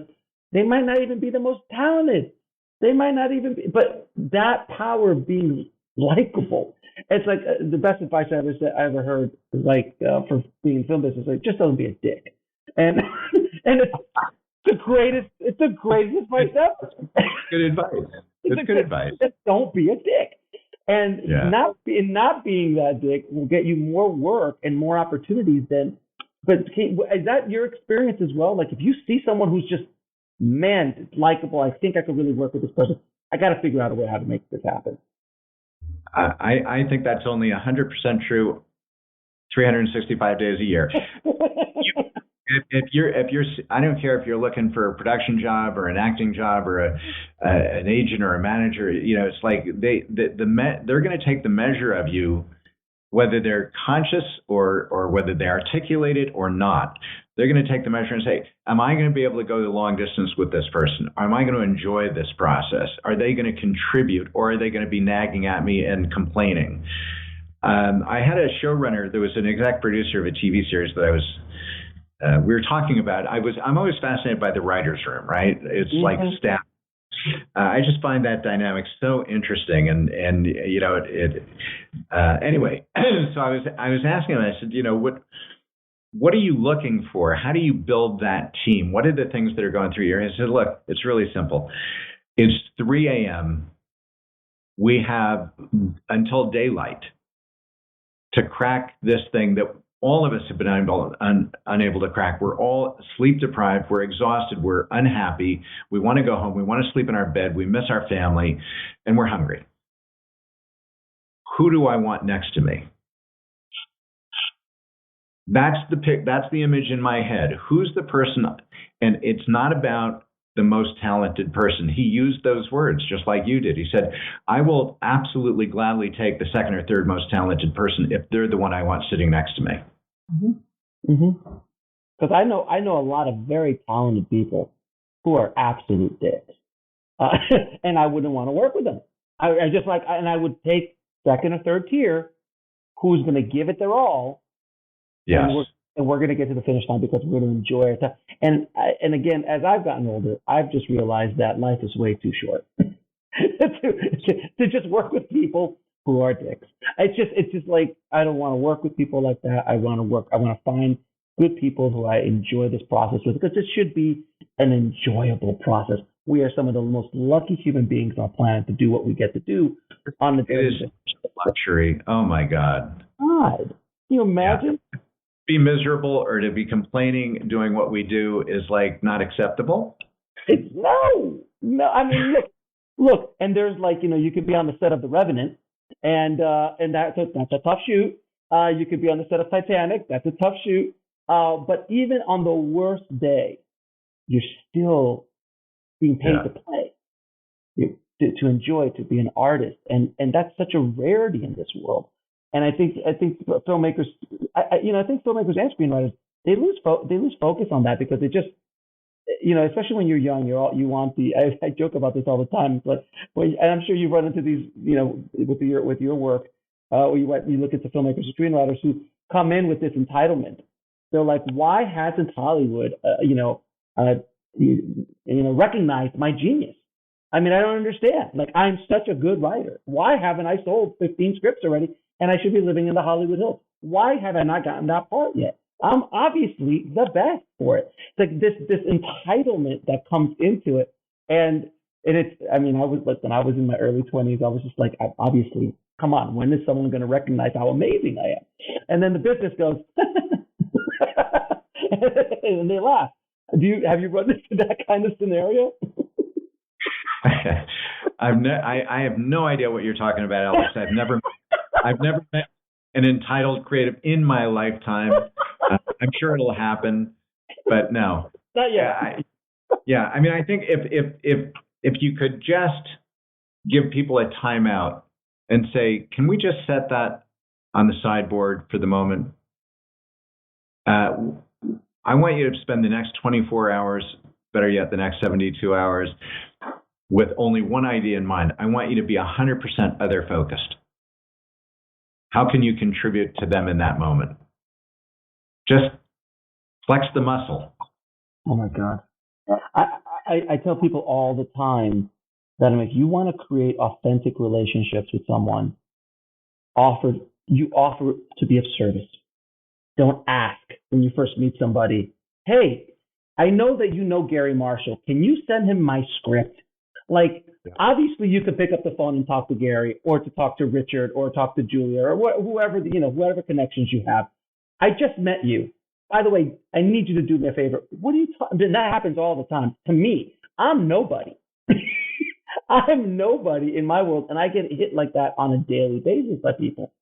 they might not even be the most talented. They might not even be, but that power of being likable. It's like the best advice I ever heard, like for being in film business, like just don't be a dick. And it's the greatest advice ever. Good advice. It's good advice. Just don't be a dick. And not being that dick will get you more work and more opportunities than. But is that your experience as well? Like if you see someone who's just, man, likable, I think I could really work with this person, I got to figure out a way how to make this happen. I think that's only 100% true 365 days a year. If you're, I don't care if you're looking for a production job or an acting job or an agent or a manager. It's like they're going to take the measure of you, whether they're conscious or whether they articulate it or not. They're going to take the measure and say, am I going to be able to go the long distance with this person? Am I going to enjoy this process? Are they going to contribute, or are they going to be nagging at me and complaining? I had a showrunner. There was an exec producer of a TV series that we were talking about. I'm always fascinated by the writer's room, right? It's like staff. I just find that dynamic so interesting, and anyway. So I was asking him. I said, what are you looking for? How do you build that team? What are the things that are going through your head? I said, look, it's really simple. It's 3 a.m. We have until daylight to crack this thing that all of us have been unable to crack. We're all sleep deprived. We're exhausted. We're unhappy. We want to go home. We want to sleep in our bed. We miss our family, and we're hungry. Who do I want next to me? That's the image in my head. Who's the person? And it's not about the most talented person. He used those words just like you did. He said, I will absolutely gladly take the second or third most talented person if they're the one I want sitting next to me. Because I know a lot of very talented people who are absolute dicks. And I wouldn't want to work with them. And I would take second or third tier who's going to give it their all. Yes. And we're going to get to the finish line because we're going to enjoy it. And again, as I've gotten older, I've just realized that life is way too short to just work with people who are dicks. It's just like, I don't want to work with people like that. I want to find good people who I enjoy this process with, because it should be an enjoyable process. We are some of the most lucky human beings on the planet to do what we get to do on the daily. It is such a luxury. Oh my God. God. Can you imagine? Yeah. Be miserable or to be complaining doing what we do is like not acceptable. No. I mean, look, and there's like, you could be on the set of The Revenant, and that's a tough shoot. You could be on the set of Titanic. That's a tough shoot. But even on the worst day, you're still being paid to play, to enjoy, to be an artist, and that's such a rarity in this world. And I think filmmakers, I think filmmakers and screenwriters, they lose focus on that because they just, especially when you're young, you want the. I joke about this all the time, but and I'm sure you've run into these, with your work, where you look at the filmmakers and screenwriters who come in with this entitlement. They're like, why hasn't Hollywood, recognized my genius? I mean, I don't understand. Like, I'm such a good writer. Why haven't I sold 15 scripts already? And I should be living in the Hollywood Hills. Why have I not gotten that part yet? I'm obviously the best for it. It's like this entitlement that comes into it. And it's, I was in my early 20s. I was just like, obviously, come on, when is someone going to recognize how amazing I am? And then the business goes, and they laugh. Have you run into that kind of scenario? I have no idea what you're talking about, Alex. I've never met an entitled creative in my lifetime. I'm sure it'll happen, but no. Not yet. I mean, I think if you could just give people a timeout and say, can we just set that on the sideboard for the moment? I want you to spend the next 24 hours, better yet, the next 72 hours, with only one idea in mind. I want you to be 100% other focused. How can you contribute to them in that moment? Just flex the muscle. Oh my God. I tell people all the time that if you want to create authentic relationships with someone, offer to be of service. Don't ask when you first meet somebody, hey, I know that you know Gary Marshall. Can you send him my script? Like, obviously you could pick up the phone and talk to Gary, or to talk to Richard, or talk to Julia, or whoever connections you have. I just met you. By the way, I need you to do me a favor. What are you talking? That happens all the time. To me, I'm nobody. I'm nobody in my world, and I get hit like that on a daily basis by people.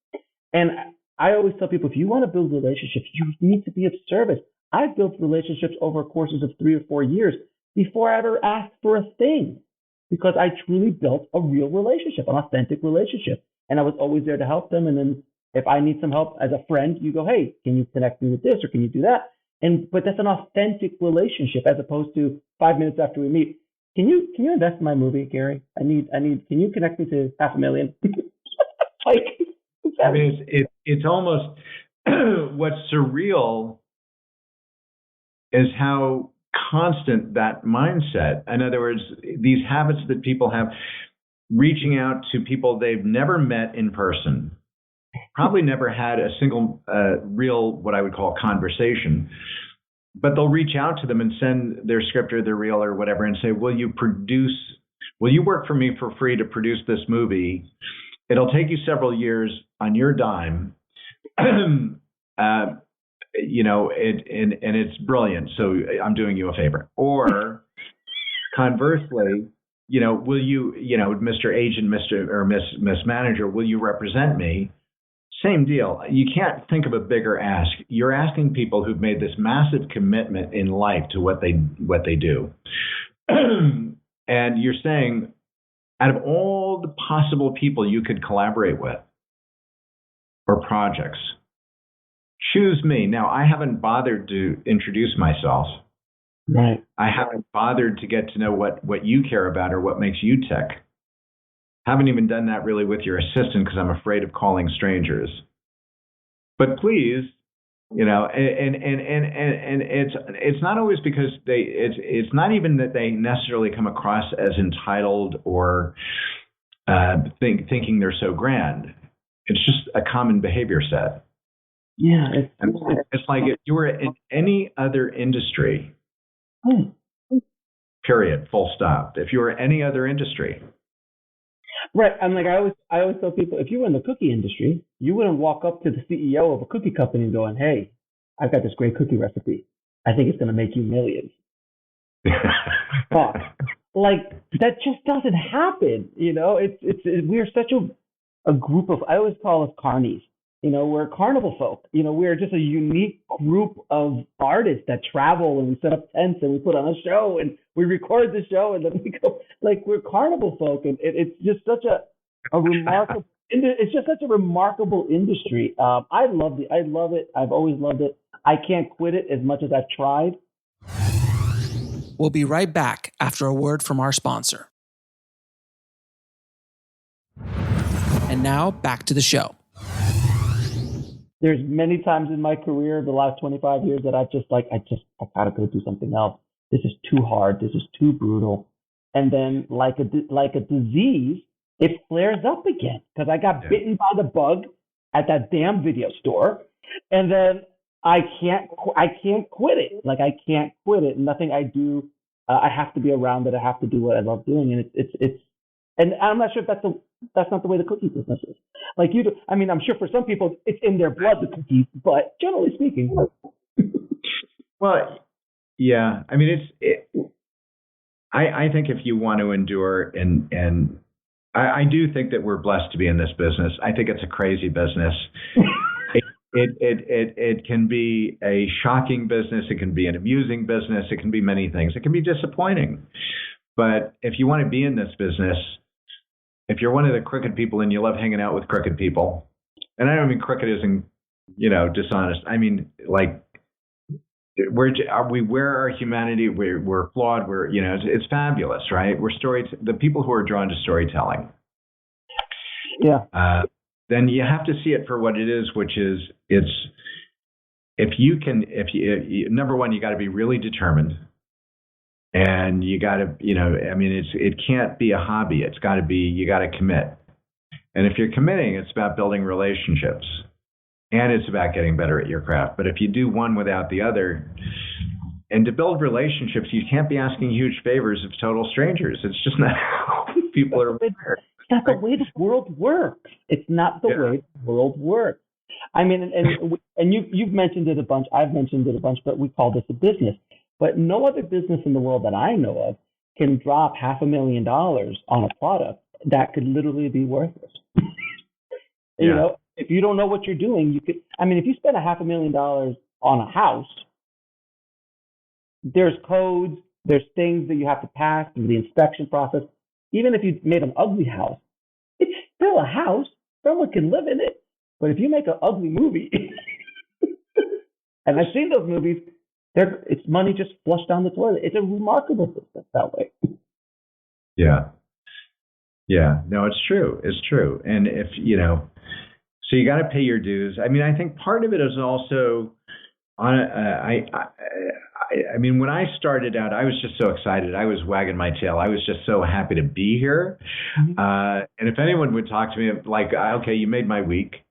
And I always tell people, if you want to build relationships, you need to be of service. I've built relationships over courses of 3 or 4 years before I ever asked for a thing, because I truly built a real relationship, an authentic relationship. And I was always there to help them. And then if I need some help as a friend, you go, hey, can you connect me with this, or can you do that? But that's an authentic relationship, as opposed to 5 minutes after we meet, can you invest in my movie, Gary? Can you connect me to $500,000? Like, I mean, it's almost what's surreal is how constant that mindset. In other words, these habits that people have, reaching out to people they've never met in person, probably never had a single real, what I would call, conversation, but they'll reach out to them and send their script or their reel or whatever and say, will you work for me for free to produce this movie? It'll take you several years on your dime. And it's brilliant. So I'm doing you a favor. Or conversely, will you, Mr. Agent, Mr. or Miss Manager, will you represent me? Same deal. You can't think of a bigger ask. You're asking people who've made this massive commitment in life to what they do. And you're saying, out of all the possible people you could collaborate with or projects, choose me. Now, I haven't bothered to introduce myself. Right. I haven't bothered to get to know what you care about or what makes you tick. Haven't even done that really with your assistant because I'm afraid of calling strangers. But please, and it's not always because it's not even that they necessarily come across as entitled or thinking they're so grand. It's just a common behavior set. Yeah, it's like if you were in any other industry, period, full stop. If you were any other industry. Right. I'm like, I always tell people, if you were in the cookie industry, you wouldn't walk up to the CEO of a cookie company and going, hey, I've got this great cookie recipe. I think it's going to make you millions. Like, that just doesn't happen. We're such a group of, I always call us carnies. we're carnival folk. We're just a unique group of artists that travel, and we set up tents and we put on a show and we record the show and then we go, like, we're carnival folk. And it's just such a remarkable, it's just such a remarkable industry. I love it. I've always loved it. I can't quit it as much as I've tried. We'll be right back after a word from our sponsor. And now back to the show. There's many times in my career, the last 25 years, that I gotta go do something else. This is too hard. This is too brutal. And then, like a disease, it flares up again because I got bitten by the bug at that damn video store, and then I can't quit it. Like, I can't quit it. Nothing I do, I have to be around it. I have to do what I love doing, and it's. And I'm not sure if that's not the way the cookie business is. Like, you do, I mean, I'm sure for some people it's in their blood, the cookies, but generally speaking. Well, yeah. I mean, I think if you want to endure, and I do think that we're blessed to be in this business. I think it's a crazy business. It can be a shocking business. It can be an amusing business. It can be many things. It can be disappointing. But if you want to be in this business, if you're one of the crooked people and you love hanging out with crooked people, and I don't mean crooked isn't, dishonest. I mean, like, we wear our humanity. We're flawed. It's fabulous, right? We're the people who are drawn to storytelling. Yeah. Then you have to see it for what it is, which is number one, you got to be really determined. And you got to, it can't be a hobby. It's got to be, you got to commit. And if you're committing, it's about building relationships and it's about getting better at your craft. But if you do one without the other, and to build relationships, you can't be asking huge favors of total strangers. It's just not how people are wired. It's not the way the world works. It's not the way the world works. I mean, and you've mentioned it a bunch. I've mentioned it a bunch, but we call this a business. But no other business in the world that I know of can drop $500,000 on a product that could literally be worthless. If you don't know what you're doing, if you spend $500,000 on a house, there's codes, there's things that you have to pass through the inspection process. Even if you made an ugly house, it's still a house. Someone can live in it. But if you make an ugly movie, and I've seen those movies, it's money just flushed down the toilet. It's a remarkable business that way. Yeah. Yeah. No, it's true. It's true. And if, so you got to pay your dues. I mean, I think part of it is also when I started out, I was just so excited. I was wagging my tail. I was just so happy to be here. Mm-hmm. And if anyone would talk to me like, okay, you made my week.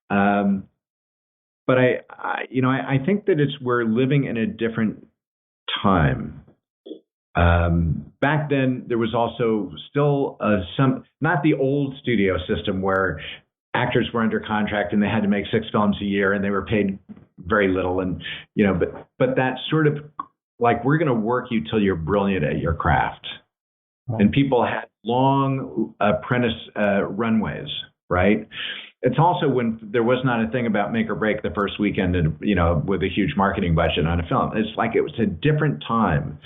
But I think that we're living in a different time. Back then, there was also still not the old studio system where actors were under contract and they had to make 6 films a year and they were paid very little. And, but that sort of like, we're going to work you till you're brilliant at your craft. Right. And people had long apprentice runways, right? It's also when there was not a thing about make or break the first weekend and, with a huge marketing budget on a film. It's like it was a different time.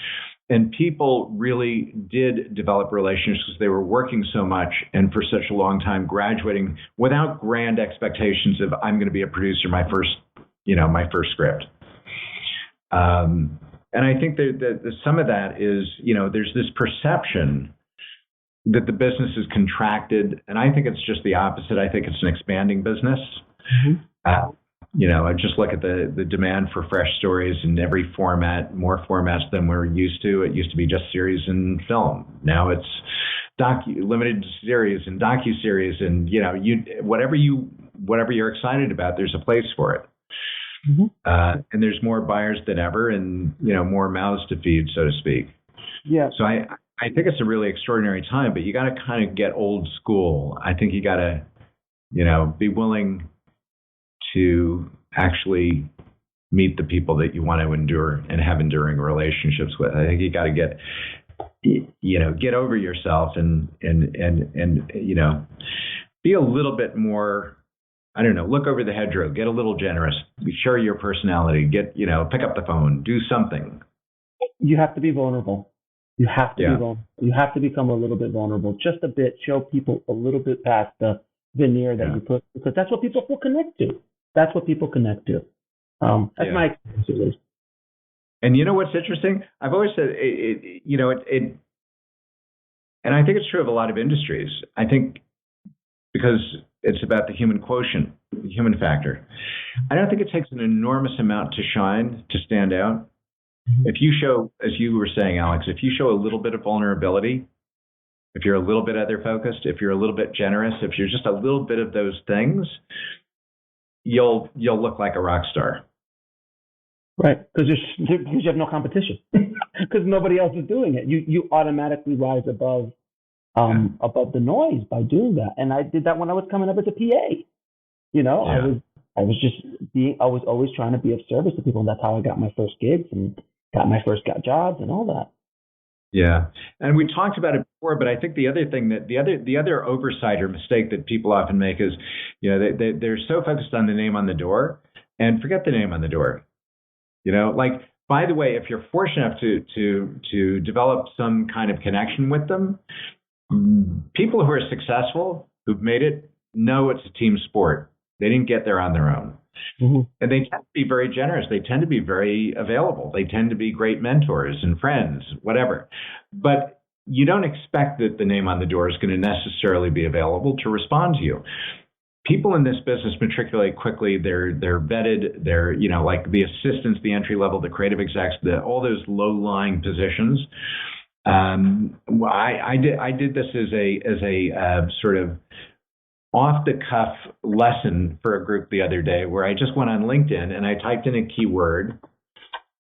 And people really did develop relationships because they were working so much and for such a long time, graduating without grand expectations of I'm going to be a producer, my first script. And I think that some of that is, there's this perception that the business is contracted, and I think it's just the opposite. I think it's an expanding business. Mm-hmm. I just look at the demand for fresh stories in every format, more formats than we're used to. It used to be just series and film. Now it's limited series and docu-series, and whatever you're excited about, there's a place for it. Mm-hmm. And there's more buyers than ever, and more mouths to feed, so to speak. Yeah. So I think it's a really extraordinary time, but you got to kind of get old school. I think you got to, be willing to actually meet the people that you want to endure and have enduring relationships with. I think you got to get over yourself and be a little bit more I don't know, look over the hedgerow, get a little generous, share your personality, pick up the phone, do something. You have to be vulnerable. You have to be vulnerable. You have to become a little bit vulnerable, just a bit. Show people a little bit past the veneer that you put, because that's what people will connect to. That's what people connect to. That's my experience, at least. And you know what's interesting? I've always said and I think it's true of a lot of industries. I think because it's about the human quotient, the human factor. I don't think it takes an enormous amount to shine, to stand out. If you show, as you were saying, Alex, if you show a little bit of vulnerability, if you're a little bit other focused, if you're a little bit generous, if you're just a little bit of those things, you'll look like a rock star. Right, because you have no competition, because nobody else is doing it. You automatically rise above the noise by doing that. And I did that when I was coming up as a PA. I was always trying to be of service to people, and that's how I got my first gigs and got my first jobs and all that. Yeah, and we talked about it before, but I think the other thing that the other oversight or mistake that people often make is, they're so focused on the name on the door and forget the name on the door. By the way, if you're fortunate enough to develop some kind of connection with them, people who are successful, who've made it, know it's a team sport. They didn't get there on their own. Mm-hmm. And they tend to be very generous. They tend to be very available. They tend to be great mentors and friends, whatever. But you don't expect that the name on the door is going to necessarily be available to respond to you. People in this business matriculate quickly. They're vetted. They're, like the assistants, the entry level, the creative execs, all those low-lying positions. I did this as a sort of off-the-cuff lesson for a group the other day, where I just went on LinkedIn and I typed in a keyword,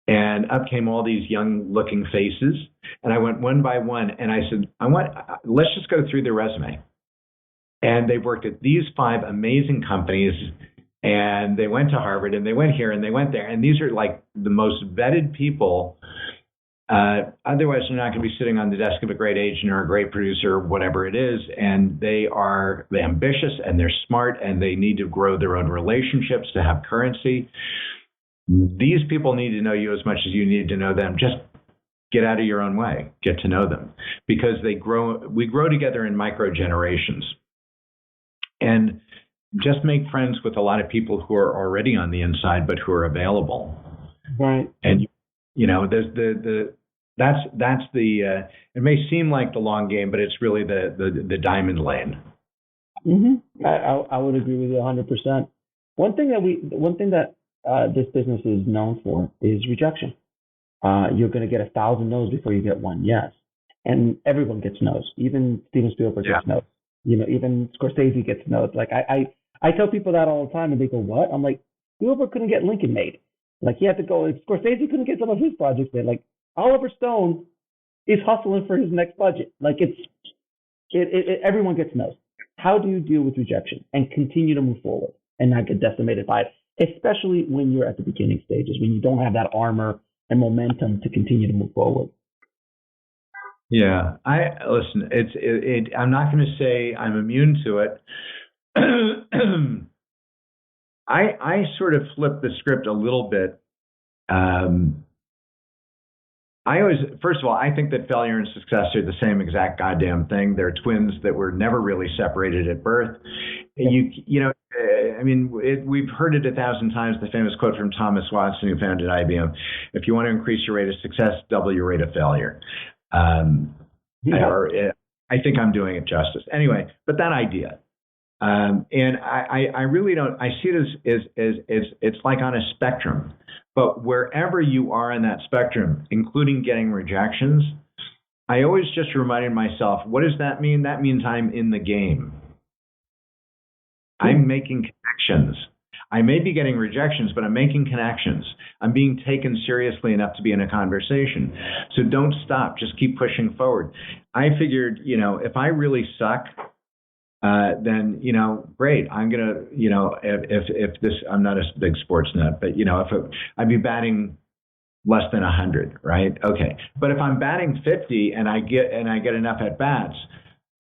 and up came all these young-looking faces, and I went one by one, and I said, let's just go through their resume. And they worked at these 5 amazing companies, and they went to Harvard, and they went here, and they went there, and these are like the most vetted people. Otherwise, they're not going to be sitting on the desk of a great agent or a great producer or whatever it is. And they're ambitious, and they're smart, and they need to grow their own relationships to have currency. These people need to know you as much as you need to know them. Just get out of your own way, get to know them, because we grow together in micro generations. And just make friends with a lot of people who are already on the inside, but who are available. Right. And that's the it may seem like the long game, but it's really the diamond lane. Mm-hmm. I would agree with you 100%. One thing that this business is known for is rejection. You're going to get 1,000 no's before you get one yes, and everyone gets no's. Even Steven Spielberg gets no's. Even Scorsese gets no's. Like I tell people that all the time, and they go, "What?" I'm like, Spielberg couldn't get Lincoln made. Like, he had to go. Scorsese couldn't get some of his projects made. Like, Oliver Stone is hustling for his next budget. Like, everyone gets no's. How do you deal with rejection and continue to move forward and not get decimated by it, especially when you're at the beginning stages, when you don't have that armor and momentum to continue to move forward? Yeah, listen. I'm not going to say I'm immune to it. I sort of flip the script a little bit. First of all, I think that failure and success are the same exact goddamn thing. They're twins that were never really separated at birth. We've heard it 1,000 times, the famous quote from Thomas Watson, who founded IBM: "If you want to increase your rate of success, double your rate of failure." I think I'm doing it justice. Anyway, but that idea. And I really don't, I see it as it's like on a spectrum, but wherever you are on that spectrum, including getting rejections, I always just reminded myself, what does that mean? That means I'm in the game. I'm making connections. I may be getting rejections, but I'm making connections. I'm being taken seriously enough to be in a conversation. So don't stop. Just keep pushing forward. I figured, if I really suck, then, great. I'm going to, if this, I'm not a big sports nut, but, I'd be batting less than 100, right? Okay. But if I'm batting 50 and I get enough at bats,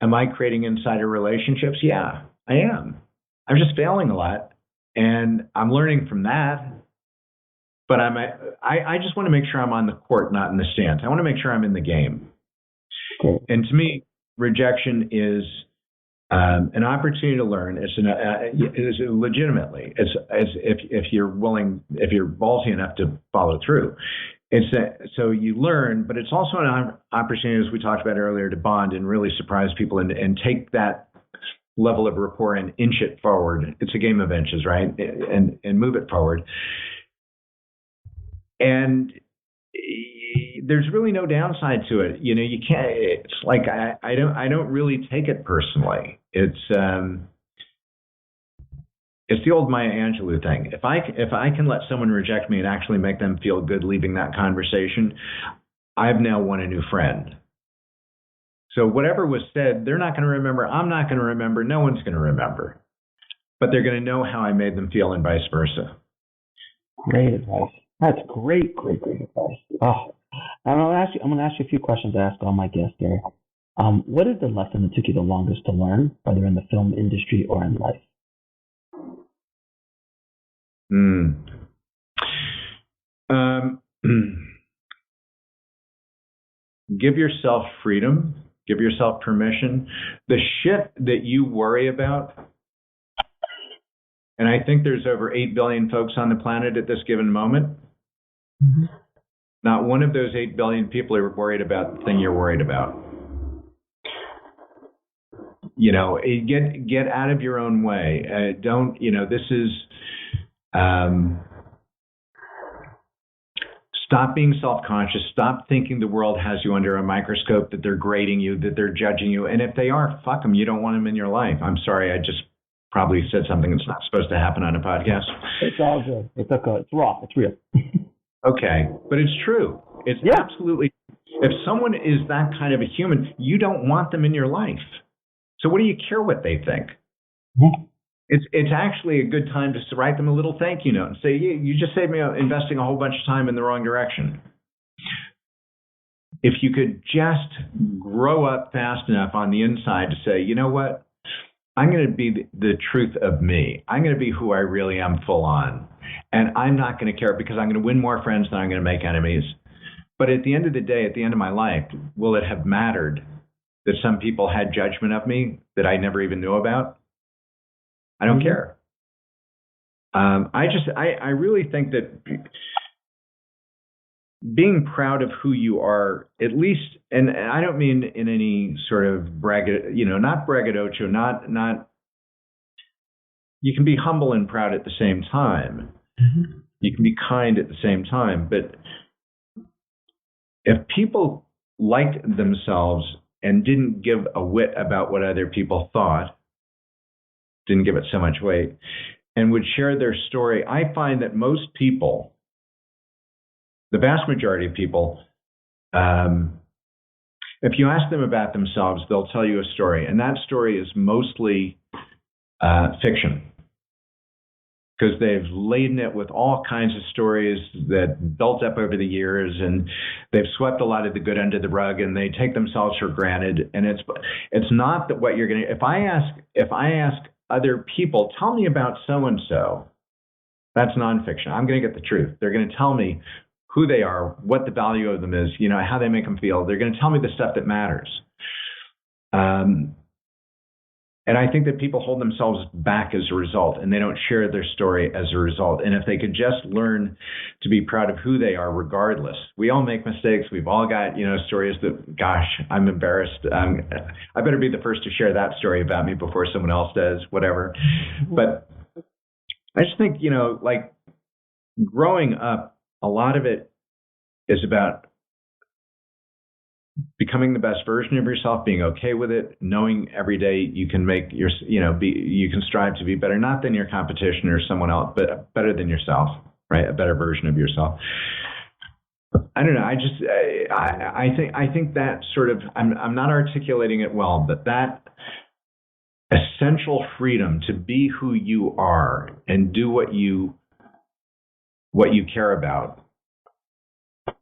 am I creating insider relationships? Yeah, I am. I'm just failing a lot, and I'm learning from that. But I just want to make sure I'm on the court, not in the stands. I want to make sure I'm in the game. Cool. And to me, rejection is an opportunity to learn. It's legitimately. It's if you're willing, if you're ballsy enough to follow through. So you learn, but it's also an opportunity, as we talked about earlier, to bond and really surprise people and take that level of rapport and inch it forward. It's a game of inches, right? And move it forward. And there's really no downside to it. You know, you can't. It's like I don't really take it personally. It's the old Maya Angelou thing. If I can let someone reject me and actually make them feel good leaving that conversation, I've now won a new friend. So whatever was said, they're not going to remember. I'm not going to remember. No one's going to remember. But they're going to know how I made them feel, and vice versa. Great advice. That's great advice. Oh, I'm going to ask you a few questions I ask all my guests there. What is the lesson that took you the longest to learn, whether in the film industry or in life? Give yourself freedom. Give yourself permission. The shit that you worry about, and I think there's over 8 billion folks on the planet at this given moment. Mm-hmm. Not one of those 8 billion people are worried about the thing you're worried about. You know, get out of your own way. Don't, you know, this is, stop being self-conscious. Stop thinking the world has you under a microscope, that they're grading you, that they're judging you. And if they are, fuck them. You don't want them in your life. I'm sorry. I just probably said something that's not supposed to happen on a podcast. It's all good. It's okay. It's raw. It's real. Okay. But it's true. It's absolutely. If someone is that kind of a human, you don't want them in your life. So what do you care what they think? Mm-hmm. It's actually a good time to write them a little thank you note and say, you just saved me investing a whole bunch of time in the wrong direction. If you could just grow up fast enough on the inside to say, you know what? I'm going to be the truth of me. I'm going to be who I really am full on. And I'm not going to care because I'm going to win more friends than I'm going to make enemies. But at the end of the day, at the end of my life, will it have mattered that some people had judgment of me that I never even knew about? I don't care. I really think that being proud of who you are, at least, and I don't mean in any sort of not braggadocio, not. You can be humble and proud at the same time. Mm-hmm. You can be kind at the same time. But if people liked themselves and didn't give a whit about what other people thought, didn't give it so much weight, and would share their story, I find that most people, the vast majority of people, if you ask them about themselves, they'll tell you a story. And that story is mostly fiction, because they've laden it with all kinds of stories that built up over the years, and they've swept a lot of the good under the rug, and they take themselves for granted. And it's not that what you're going to. If I ask other people, tell me about so-and-so, that's nonfiction. I'm going to get the truth. They're going to tell me who they are, what the value of them is, you know, how they make them feel. They're going to tell me the stuff that matters. And I think that people hold themselves back as a result, and they don't share their story as a result. And if they could just learn to be proud of who they are regardless. We all make mistakes. We've all got, you know, stories that, gosh, I'm embarrassed. I better be the first to share that story about me before someone else does, whatever. But I just think, you know, like growing up, a lot of it is about becoming the best version of yourself, being okay with it, knowing every day you can make your, you know, you can strive to be better, not than your competition or someone else, but better than yourself, right? A better version of yourself. I don't know. I think that sort of, I'm not articulating it well, but that essential freedom to be who you are and do what you care about,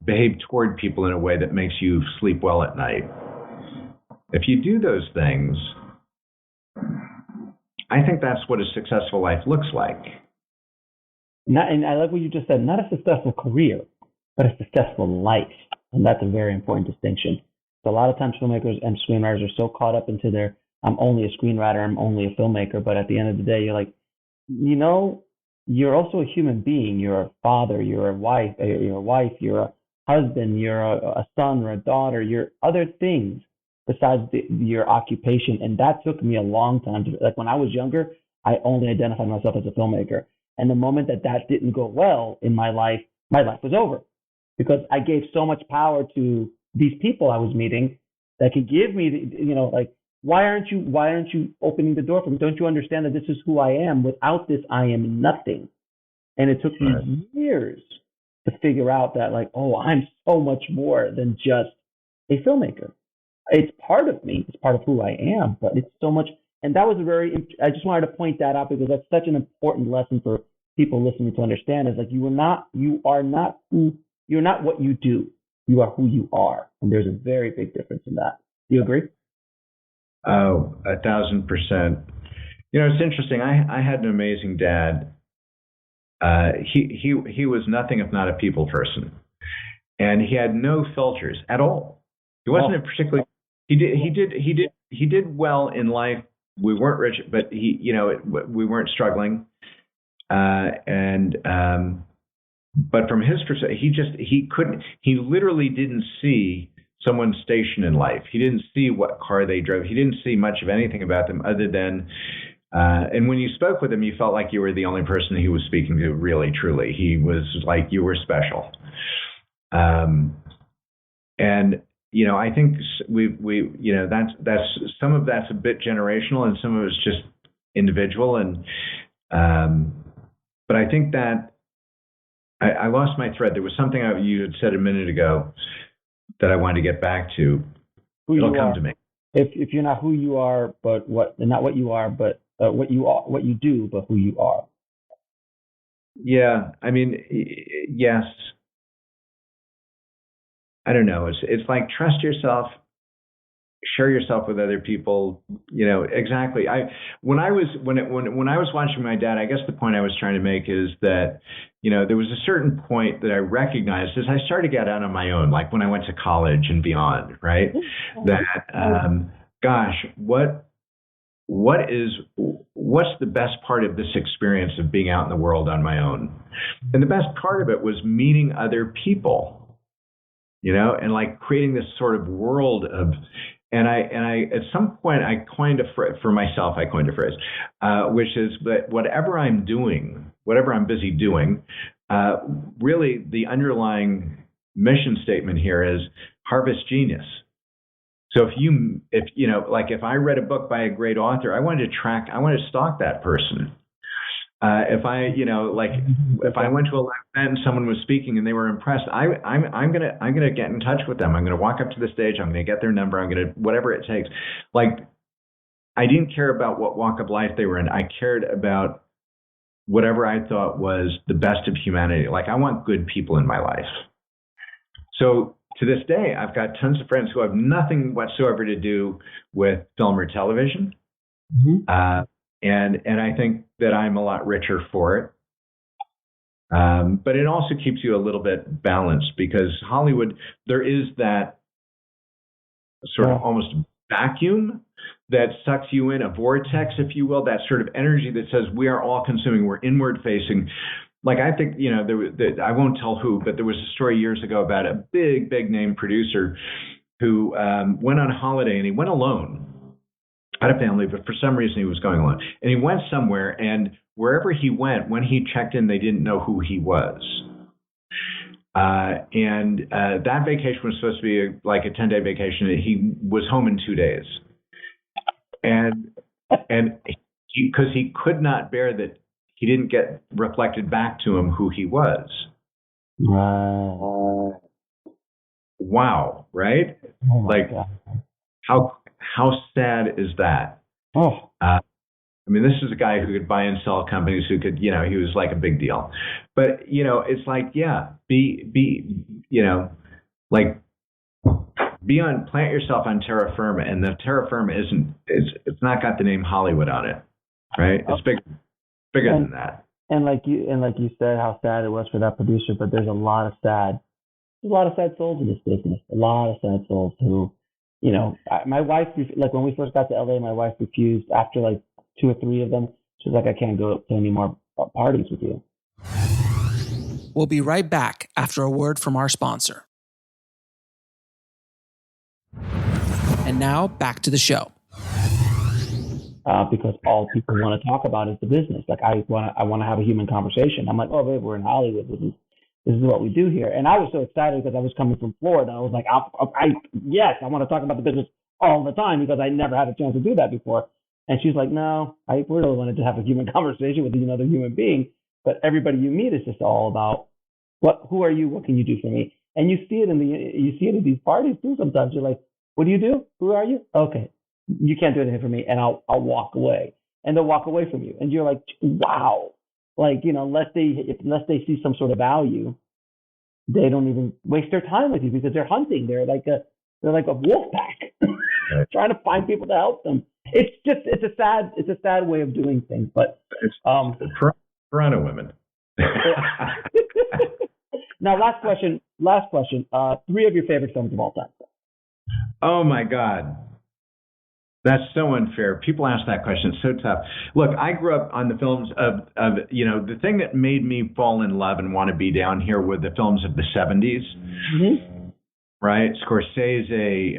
behave toward people in a way that makes you sleep well at night. If you do those things, I think that's what a successful life looks like. And I like what you just said, not a successful career, but a successful life. And that's a very important distinction. So a lot of times filmmakers and screenwriters are so caught up into their, I'm only a screenwriter, I'm only a filmmaker. But at the end of the day, you're like, you're also a human being. You're a father, you're a wife, you're a husband, you're a son or a daughter, you're other things besides your occupation. And that took me a long time to, like when I was younger, I only identified myself as a filmmaker. And the moment that didn't go well in my life was over, because I gave so much power to these people I was meeting that could give me, like, why aren't you opening the door for me? Don't you understand that this is who I am? Without this, I am nothing. And it took me years to figure out that, like, oh, I'm so much more than just a filmmaker. It's part of me. It's part of who I am, but it's so much. And that was I just wanted to point that out because that's such an important lesson for people listening to understand, is like, you're not what you do. You are who you are. And there's a very big difference in that. Do you agree? Oh, 1,000%. It's interesting. I had an amazing dad. He was nothing if not a people person, and he had no filters at all. He wasn't particularly. He did well in life. We weren't rich, but we weren't struggling. But from his perspective, he literally didn't see someone's station in life. He didn't see what car they drove. He didn't see much of anything about them other than, and when you spoke with him, you felt like you were the only person he was speaking to, really, truly. He was like, you were special. And I think that's some of that's a bit generational, and some of it's just individual. And but I think that I lost my thread. There was something you had said a minute ago that I wanted to get back to. It'll come to me. If you're not who you are, but not what you are, but what you do, but who you are. Yeah, I mean, yes. I don't know. It's like, trust yourself, share yourself with other people. Exactly. When I was watching my dad, I guess the point I was trying to make is that there was a certain point that I recognized as I started to get out on my own, like when I went to college and beyond, right? That gosh, what's the best part of this experience of being out in the world on my own? And the best part of it was meeting other people. And like creating this sort of world of, and I at some point I coined a phrase for myself. I coined a phrase, which is that whatever I'm busy doing, really the underlying mission statement here is harvest genius. So if I read a book by a great author, I wanted to stalk that person. If I went to a live event and someone was speaking and they were impressed, I'm gonna get in touch with them. I'm gonna walk up to the stage. I'm gonna get their number. I'm gonna whatever it takes. Like, I didn't care about what walk of life they were in. I cared about whatever I thought was the best of humanity. Like, I want good people in my life. So to this day, I've got tons of friends who have nothing whatsoever to do with film or television. Mm-hmm. And I think that I'm a lot richer for it. But it also keeps you a little bit balanced, because Hollywood, there is that sort of almost vacuum that sucks you in, a vortex, if you will, that sort of energy that says we are all consuming, we're inward facing. Like, I think, I won't tell who, but there was a story years ago about a big name producer who went on holiday, and he went alone. Had a family, but for some reason he was going alone. And he went somewhere, and wherever he went, when he checked in, they didn't know who he was. And that vacation was supposed to be like a 10-day vacation. He was home in 2 days. And because he could not bear that he didn't get reflected back to him who he was. Wow, right? Oh my God. How sad is that? Oh. I mean, this is a guy who could buy and sell companies, who could, he was like a big deal. But, it's like, yeah, plant yourself on terra firma, and the terra firma it's not got the name Hollywood on it. right? It's bigger than that. And like you said, how sad it was for that producer, but there's a lot of sad souls in this business. A lot of sad souls who, my wife, like when we first got to LA, my wife refused after like 2 or 3 of them. She was like, I can't go to any more parties with you. We'll be right back after a word from our sponsor. And now back to the show. Because all people want to talk about is the business. Like I want to have a human conversation. I'm like, oh, babe, we're in Hollywood. This is what we do here. And I was so excited because I was coming from Florida. I was like, yes, I want to talk about the business all the time because I never had a chance to do that before. And she's like, no, I really wanted to have a human conversation with another human being. But everybody you meet is just all about who are you? What can you do for me? And you see it in these parties too. Sometimes you're like, what do you do? Who are you? Okay, you can't do anything for me, and I'll walk away. And they'll walk away from you, and you're like, wow. Like, unless they see some sort of value, they don't even waste their time with you because they're hunting. They're like a wolf pack, trying to find people to help them. It's a sad way of doing things. But it's Piranha women. Now, last question. 3 of your favorite films of all time. Oh my God. That's so unfair. People ask that question. It's so tough. Look, I grew up on the films of the thing that made me fall in love and want to be down here were the films of the 70s. Mm-hmm. Right? Scorsese,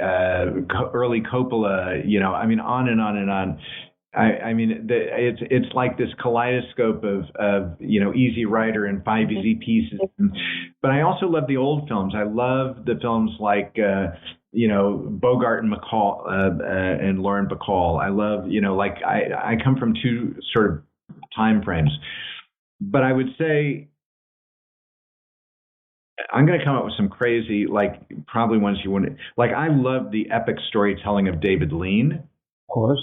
early Coppola, on and on and on. It's like this kaleidoscope of Easy Rider and 5 Easy Pieces. But I also love the old films. I love the films like Bogart and McCall and Lauren Bacall. I love I come from 2 sort of time frames. But I would say I'm going to come up with some crazy, probably ones you wouldn't like. I love the epic storytelling of David Lean. Of course.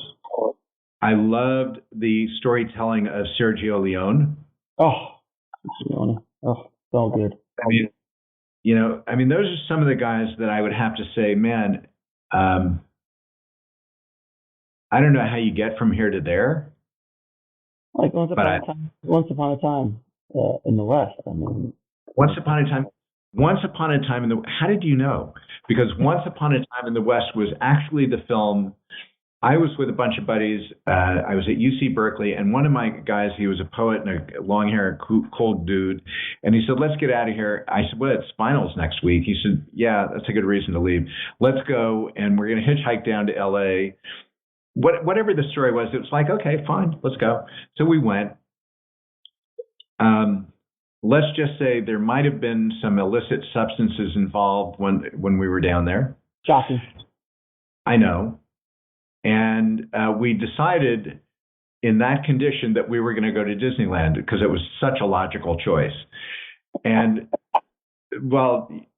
I loved the storytelling of Sergio Leone. Oh, so good. Those are some of the guys that I would have to say, man, I don't know how you get from here to there. Like Once Upon a Time in the West. Once Upon a Time in the. How did you know? Because Once Upon a Time in the West was actually the film. I was with a bunch of buddies. I was at UC Berkeley, and one of my guys, he was a poet and a long-haired, cold dude, and he said, "Let's get out of here." I said, "Well, it's finals next week." He said, "Yeah, that's a good reason to leave. Let's go, and we're going to hitchhike down to LA." Whatever the story was, it was like, okay, fine, let's go. So we went. Let's just say there might have been some illicit substances involved when we were down there. Shocking. I know. And we decided in that condition that we were going to go to Disneyland because it was such a logical choice. And,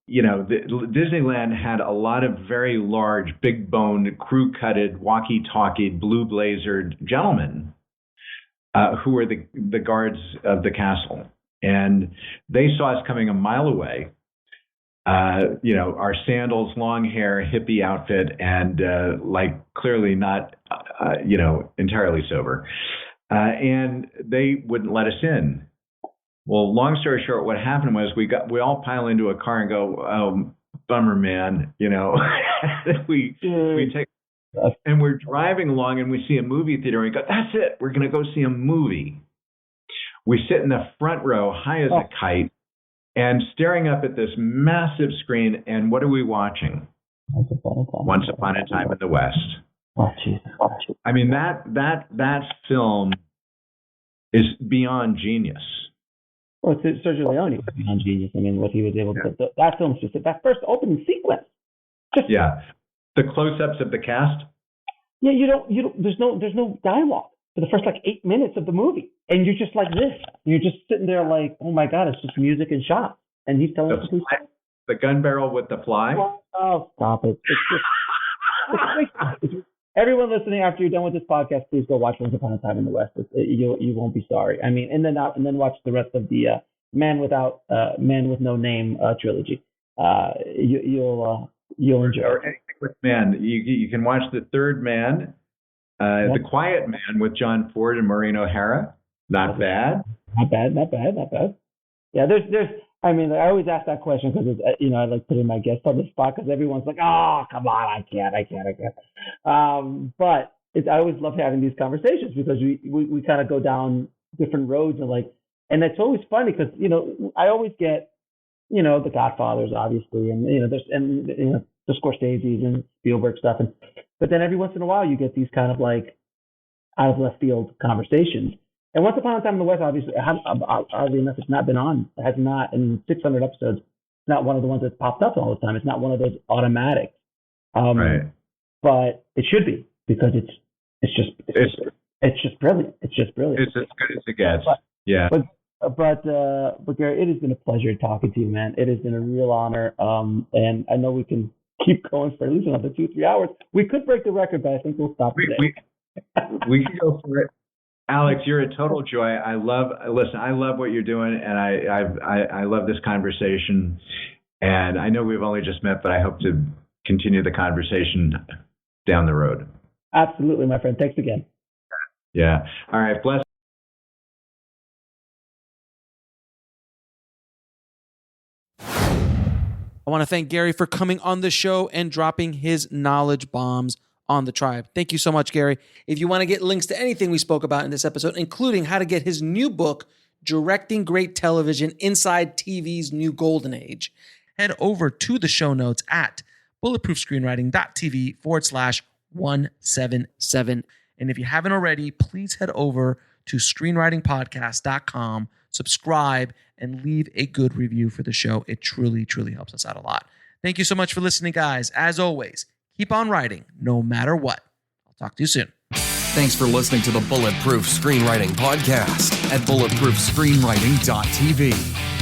Disneyland had a lot of very large, big-boned, crew-cutted, walkie-talkied, blue-blazered gentlemen who were the guards of the castle. And they saw us coming a mile away. Our sandals, long hair, hippie outfit, and clearly not, entirely sober. And they wouldn't let us in. Well, long story short, what happened was we all pile into a car and go, oh, bummer, man. We take, and we're driving along and we see a movie theater and we go, that's it. We're going to go see a movie. We sit in the front row, high as a kite. And staring up at this massive screen, and what are we watching? Once Upon a Time in the West. Oh, Jesus. That film is beyond genius. Well, Sergio Leone was beyond genius. What he was able to. That film's just that first opening sequence. The close-ups of the cast. Yeah, you don't. There's no dialogue for the first 8 minutes of the movie. And you're just like this. You're just sitting there like, oh my God, it's just music and shots. And he's telling us the gun barrel with the fly. Oh, stop it. Everyone listening, after you're done with this podcast, please go watch Once Upon a Time in the West. You won't be sorry. And then watch the rest of the Man with No Name trilogy. You'll enjoy. Or anything with Man. You can watch The Third Man. The Quiet Man with John Ford and Maureen O'Hara. Not bad. Not bad. Yeah, there's. I mean, I always ask that question because I like putting my guest on the spot because everyone's like, oh, come on, I can't. But I always love having these conversations because we kind of go down different roads and it's always funny because I always get the Godfathers obviously and the Scorsese's and Spielberg stuff but then every once in a while you get these kind of like out of left field conversations. And Once Upon a Time in the West, obviously, oddly enough, it's not been on. It has not, in 600 episodes, it's not one of the ones that's popped up all the time. It's not one of those automatics. Right. But it should be because it's just brilliant. It's just brilliant. It's as good as it gets. But Gary, it has been a pleasure talking to you, man. It has been a real honor. And I know we can keep going for at least another 2-3 hours. We could break the record, but I think we'll stop today. We can go for it. Alex, you're a total joy. I love what you're doing, and I love this conversation. And I know we've only just met, but I hope to continue the conversation down the road. Absolutely, my friend. Thanks again. Yeah. All right. Bless. I want to thank Gary for coming on the show and dropping his knowledge bombs on the tribe. Thank you so much, Gary. If you want to get links to anything we spoke about in this episode, including how to get his new book, Directing Great Television Inside TV's New Golden Age, head over to the show notes at bulletproofscreenwriting.tv/177. And if you haven't already, please head over to screenwritingpodcast.com, subscribe, and leave a good review for the show. It truly, truly helps us out a lot. Thank you so much for listening, guys. As always, keep on writing, no matter what. I'll talk to you soon. Thanks for listening to the Bulletproof Screenwriting Podcast at bulletproofscreenwriting.tv.